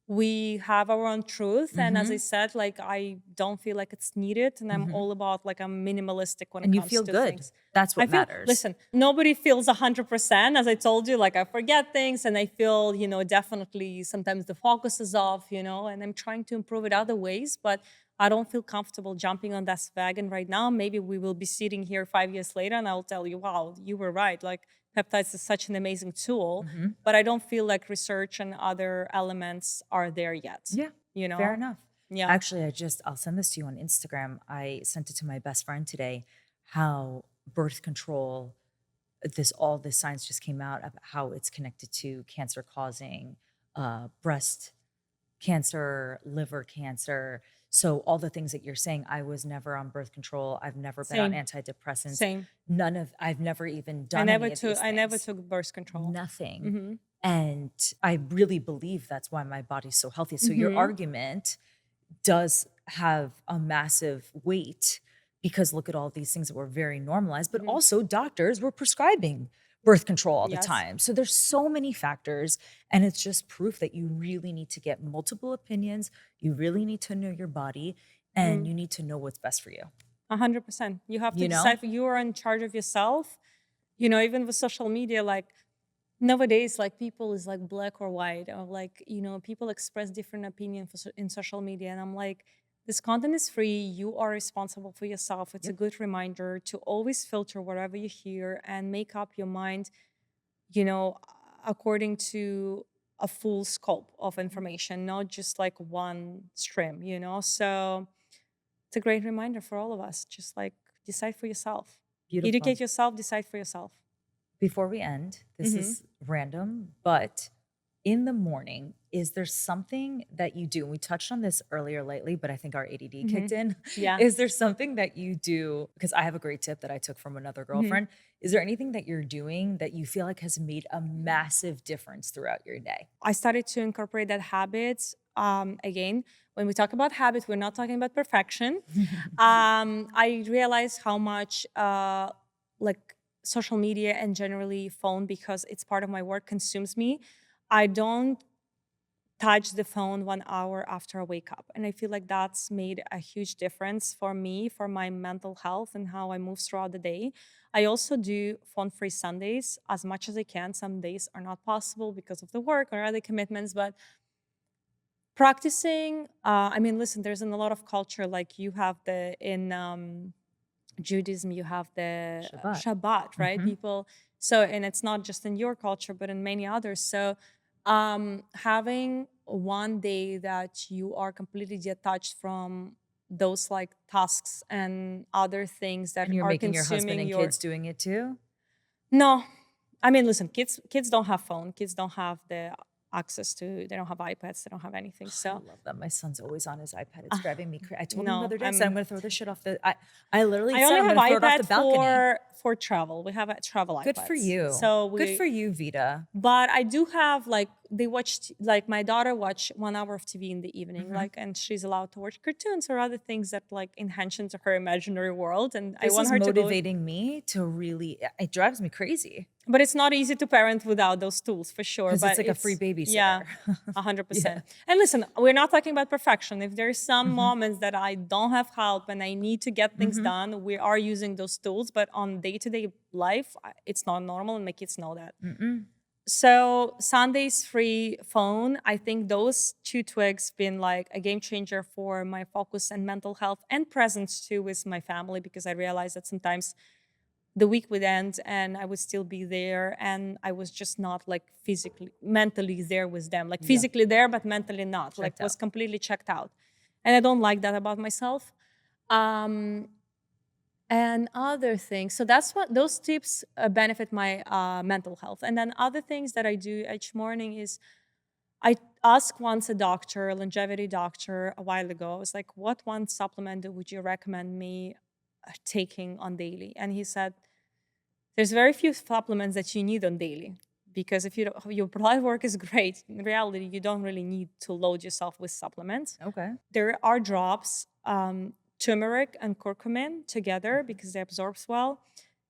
we have our own truth. And as I Mhm. said, like, I don't feel like it's needed, and I'm Mhm. all about, like, I'm minimalistic when it And you comes feel to good. things. That's I what feel, matters. listen, nobody feels 100%. As I told you, like, I forget things, and I feel, definitely sometimes the focus is off, and I'm trying to improve it other ways, but I don't feel comfortable jumping on that wagon right now. Maybe we will be sitting here 5 years later and I'll tell you, wow, you were right. Like, peptides is such an amazing tool, Mhm. but I don't feel like research and other elements are there yet, Yeah, you fair know? enough. Yeah. Actually, I'll send this to you on Instagram. I sent it to my best friend today how birth control, all this science just came out about how it's connected to cancer causing breast cancer, liver cancer. So all the things that you're saying, I was never on birth control. I've never been on Same, antidepressants. same. I've never even done any of these I never things. took birth control. Nothing. Mm-hmm. And I really believe that's why my body's so healthy. So your Mm-hmm. argument does have a massive weight because look at all these things that were very normalized, but Mm-hmm. also doctors were prescribing birth control all the Yes. time. So there's so many factors, and it's just proof that you really need to get multiple opinions. You really need to know your body, and you need to know what's best for you. 100%. You have to You know? decide, you are in charge of yourself. Even with social media, like, nowadays, like, people is like black or white, or like, people express different opinions in social media. And I'm like, This content is free. You are responsible for yourself. It's a good reminder to always filter whatever you hear and make up your mind, you know, according to a full scope of information, not just like one stream, you know? So it's a great reminder for all of us. Just like decide for yourself. Beautiful. Educate yourself, decide for yourself. Before we end, this is random, but in the morning, is there something that you do? And we touched on this earlier lately, but I think our ADD kicked in. Yeah. Is there something that you do? Because I have a great tip that I took from another girlfriend. Is there anything that you're doing that you feel like has made a massive difference throughout your day? I started to incorporate that habit. Again, when we talk about habit, we're not talking about perfection. I realized how much like social media and generally phone, because it's part of my work, consumes me. I don't touch the phone 1 hour after I wake up. And I feel like that's made a huge difference for me, for my mental health and how I move throughout the day. I also do phone-free Sundays as much as I can. Some days are not possible because of the work or other commitments, but practicing, I mean, listen, there's in a lot of culture, like you have in Judaism, you have the Shabbat, right? People, so, and it's not just in your culture, but in many others. So having one day that you are completely detached from those like tasks and other things that And you're are making your consuming husband and kids doing it too? No. I mean, listen, kids don't have phone. Kids don't have the access to, they don't have iPads, they don't have anything. I So love that. My son's always on his iPad. It's driving me crazy. I told him the no, other day, I said, I'm going to throw this shit off the, I literally I said, only I'm have going to throw it off the iPad balcony. for travel. We have a travel Good iPads. for you. So Good for you, Vita. But I do have like, they watched, like my daughter watch 1 hour of TV in the evening, like, and she's allowed to watch cartoons or other things that like enhance into her imaginary world. And I want her to go. Motivating me to really, it drives me crazy. But it's not easy to parent without those tools, for sure. Because But it's like a free babysitter. Yeah, 100%. And listen, we're not talking about perfection. If there's some moments that I don't have help and I need to get things done, we are using those tools. But on day-to-day life, it's not normal, and my kids know that. So Sunday's free phone, I think those two twigs been like a game changer for my focus and mental health and presence too with my family, because I realized that sometimes the week would end and I would still be there, and I was just not like physically, mentally there with them, like physically there, but mentally not, like was completely checked out. And I don't like that about myself. And other things. So that's what those tips benefit my mental health. And then other things that I do each morning is I asked once a doctor, a longevity doctor, a while ago. I was like, what one supplement would you recommend me taking on daily? And he said, there's very few supplements that you need on daily, because if your blood work is great, in reality, you don't really need to load yourself with supplements. Okay. There are drops, turmeric and curcumin together, because they absorb well.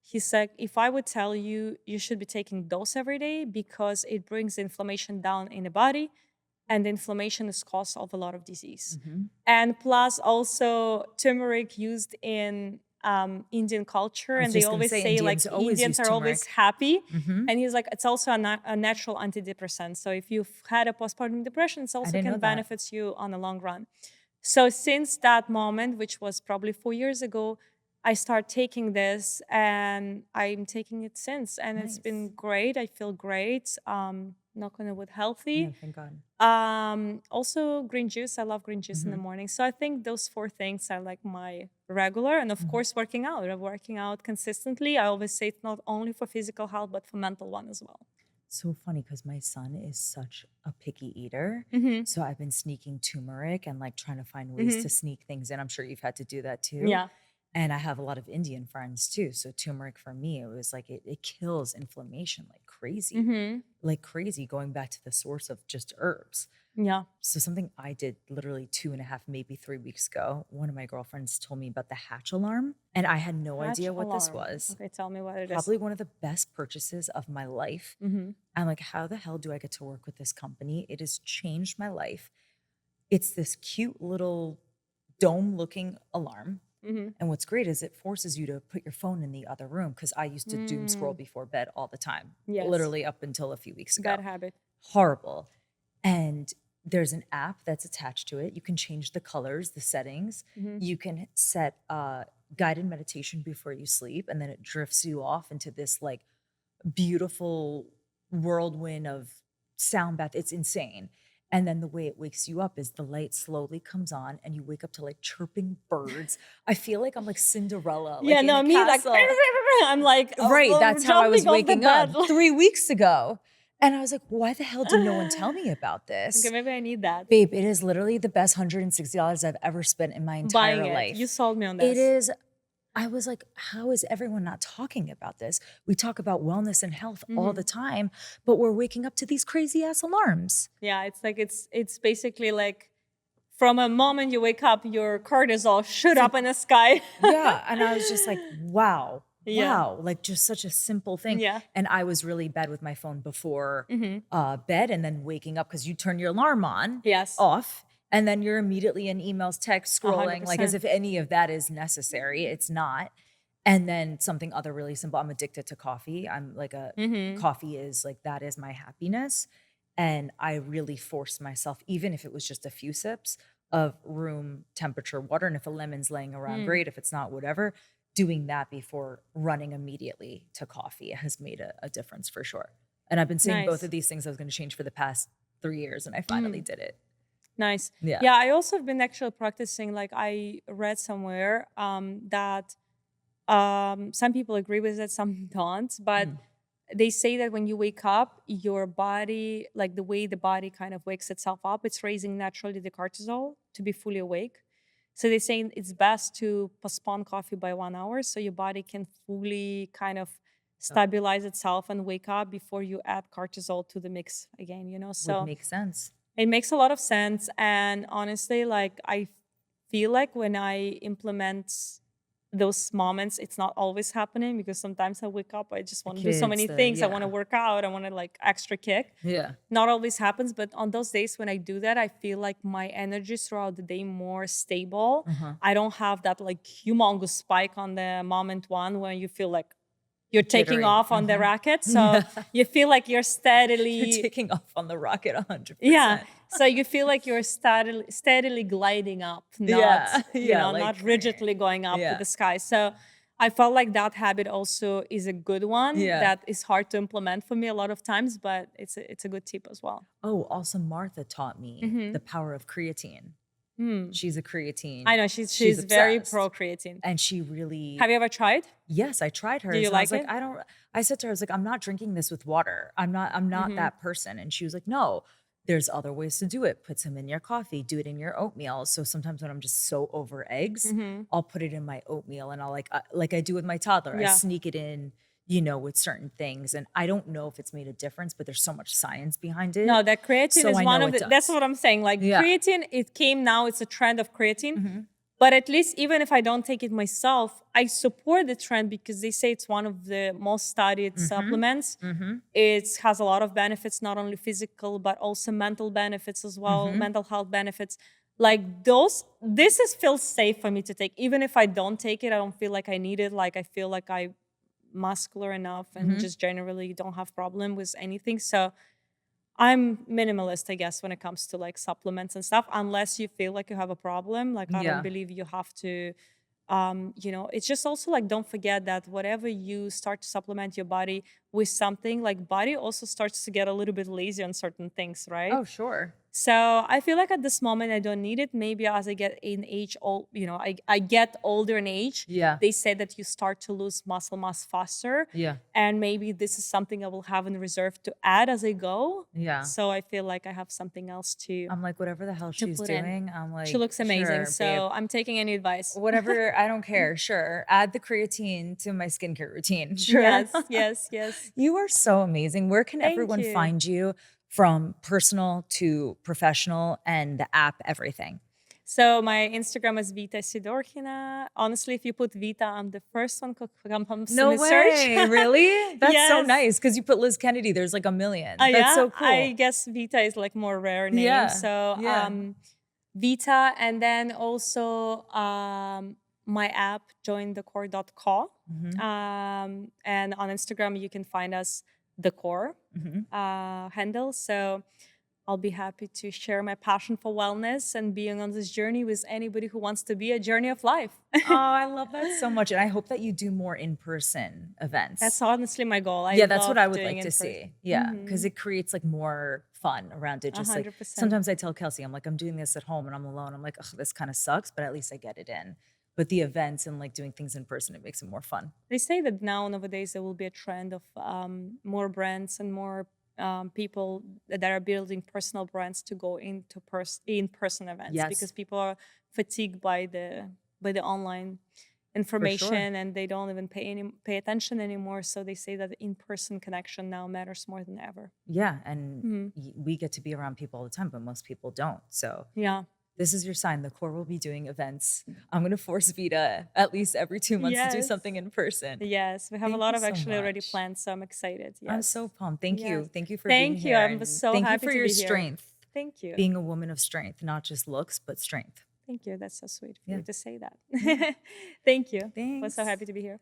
He said, if I would tell you, you should be taking those every day, because it brings inflammation down in the body, and inflammation is cause of a lot of disease. And plus also turmeric used in Indian culture, and they always say like Indians are always happy. And he's like, it's also a natural antidepressant. So if you've had a postpartum depression, it also can benefit you on the long run. So since that moment, which was probably 4 years ago, I started taking this, and I'm taking it since, and it's been great. I feel great. Knock on wood, healthy. Yeah, thank God. Also green juice. I love green juice in the morning. So I think those 4 things are like my regular, and of course working out. Working out consistently. I always say it's not only for physical health, but for mental one as well. So funny, because my son is such a picky eater. So I've been sneaking turmeric and like trying to find ways to sneak things in. I'm sure you've had to do that too. Yeah. And I have a lot of Indian friends too. So turmeric for me, it was like it kills inflammation like crazy. Like crazy, going back to the source of just herbs. Yeah. So something I did literally 2.5, maybe 3 weeks ago, one of my girlfriends told me about the hatch alarm, and I had no idea what this was. Okay, tell me what it is. Probably one of the best purchases of my life. I'm like, how the hell do I get to work with this company? It has changed my life. It's this cute little dome-looking alarm. And what's great is it forces you to put your phone in the other room, because I used to doom scroll before bed all the time, literally up until a few weeks ago. Bad habit. Horrible. And there's an app that's attached to it. You can change the colors, the settings. You can set guided meditation before you sleep, and then it drifts you off into this like beautiful whirlwind of sound bath. It's insane. And then the way it wakes you up is the light slowly comes on and you wake up to like chirping birds. I feel like I'm like Cinderella. Yeah, like no, in a me castle. like I'm like Right, that's how I was jumping off the waking up bed. 3 weeks ago. And I was like, why the hell did no one tell me about this? Okay, maybe I need that. Babe, it is literally the best $160 I've ever spent in my entire Buying it. life. You sold me on this. It is. I was like, how is everyone not talking about this? We talk about wellness and health all the time, but we're waking up to these crazy ass alarms. Yeah, it's like it's basically like from a moment you wake up, your cortisol shoot up in the sky. Yeah. And I was just like, wow. Yeah. Wow. Like just such a simple thing. Yeah. And I was really bad with my phone before bed and then waking up because you turn your alarm on, Yes. off. And then you're immediately in emails, text, scrolling, like as 100%. if any of that is necessary. It's not. And then something other really simple. I'm addicted to coffee. I'm like coffee is like, that is my happiness. And I really forced myself, even if it was just a few sips of room temperature water. And if a lemon's laying around, great. If it's not, whatever. Doing that before running immediately to coffee has made a difference for sure. And I've been saying both Nice. of these things I was going to change for the past 3 years. And I finally did it. Nice. Yeah. Yeah, I also have been actually practicing, like I read somewhere that some people agree with it, some don't, but they say that when you wake up, your body, like the way the body kind of wakes itself up, it's raising naturally the cortisol to be fully awake. So they're saying it's best to postpone coffee by 1 hour so your body can fully kind of stabilize itself and wake up before you add cortisol to the mix again, you know? So Would make sense. it makes a lot of sense. And honestly, like I feel like when I implement those moments, it's not always happening because sometimes I wake up, I just want to do so many things. I want to work out. I want to like extra kick. Yeah. Not always happens, but on those days when I do that, I feel like my energy throughout the day more stable. I don't have that like humongous spike on the moment one when you feel like you're taking Jittery. off on the racket. So you feel like you're steadily You're taking off on the rocket 100%. yeah. So you feel like you're steadily gliding up, not like, not rigidly going up to the sky. So I felt like that habit also is a good one that is hard to implement for me a lot of times, but it's a good tip as well. Oh, also Martha taught me the power of creatine. She's a creatine. I know she's very obsessed. pro creatine. And she really. Have you ever tried? Yes, I tried her. Do you like it? I said to her, I was like, I'm not drinking this with water. I'm not that person. And she was like, no, there's other ways to do it. Put some in your coffee, do it in your oatmeal. So sometimes when I'm just so over eggs, I'll put it in my oatmeal and I'll like I do with my toddler. I sneak it in, with certain things. And I don't know if it's made a difference, but there's so much science behind it. No, that creatine So is I one know of it the, that's does. what I'm saying. Like creatine, it came now, it's a trend of creatine. But at least even if I don't take it myself, I support the trend because they say it's one of the most studied supplements. It has a lot of benefits, not only physical, but also mental benefits as well, mental health benefits. Like feels safe for me to take. Even if I don't take it, I don't feel like I need it. Like I feel like I'm muscular enough and just generally don't have problem with anything. So I'm minimalist, I guess, when it comes to like supplements and stuff, unless you feel like you have a problem. Like I don't believe you have to, it's just also like, don't forget that whatever you start to supplement your body with something, like body also starts to get a little bit lazy on certain things, right? Oh, sure. So I feel like at this moment I don't need it. Maybe as I get in age, I get older in age. Yeah. They say that you start to lose muscle mass faster. Yeah. And maybe this is something I will have in reserve to add as I go. Yeah. So I feel like I have something else to. I'm like, whatever the hell she's put in. doing, I'm like, She looks amazing. sure, So babe. I'm taking any advice. Whatever, I don't care. Sure. Add the creatine to my skincare routine. Sure. Yes. You are so amazing. Where can Thank everyone you. find you from personal to professional and the app, everything? So my Instagram is Vita Sidorkina. Honestly, if you put Vita, I'm the first one who comes No in the way. search. Really? That's so Yes. nice. Because you put Liz Kennedy, there's like a million. That's so cool. I guess Vita is like more rare name. Yeah, So yeah. Vita, and then also my app, jointhecore.co. And on Instagram, you can find us the core handle. So I'll be happy to share my passion for wellness and being on this journey with anybody who wants to be a journey of life. Oh, I love that so much. And I hope that you do more in-person That's events. honestly my goal. I Yeah, that's what love I would doing like in to person. see. Yeah, because it creates like more fun around it. Just like 100%. sometimes I tell Kelsey, I'm like, I'm doing this at home and I'm alone. I'm like, oh, this kind of sucks, but at least I get it in. But the events and like doing things in person, it makes it more fun. They say that now nowadays there will be a trend of more brands and more people that are building personal brands to go into in-person events Yes, because people are fatigued by the online for sure. information and they don't even pay attention anymore. So they say that the in-person connection now matters more than ever. Yeah, and Hmm. we get to be around people all the time, but most people don't. So Yeah. this is your sign. The core will be doing events. I'm going to force Vita at least every 2 months to do something Yes. in person. Yes. We have a Thank lot you of so actually already much. planned, so I'm excited. I'm so Yes. pumped. Thank you. Yes. Thank you for being Thank you. here. I was And so thank you happy for to your be here. strength, Thank you. being a woman of strength, not just looks, but strength. Thank you. That's so sweet for Yeah. you to say that. Yeah. Thank you. I was so Thanks. happy to be here.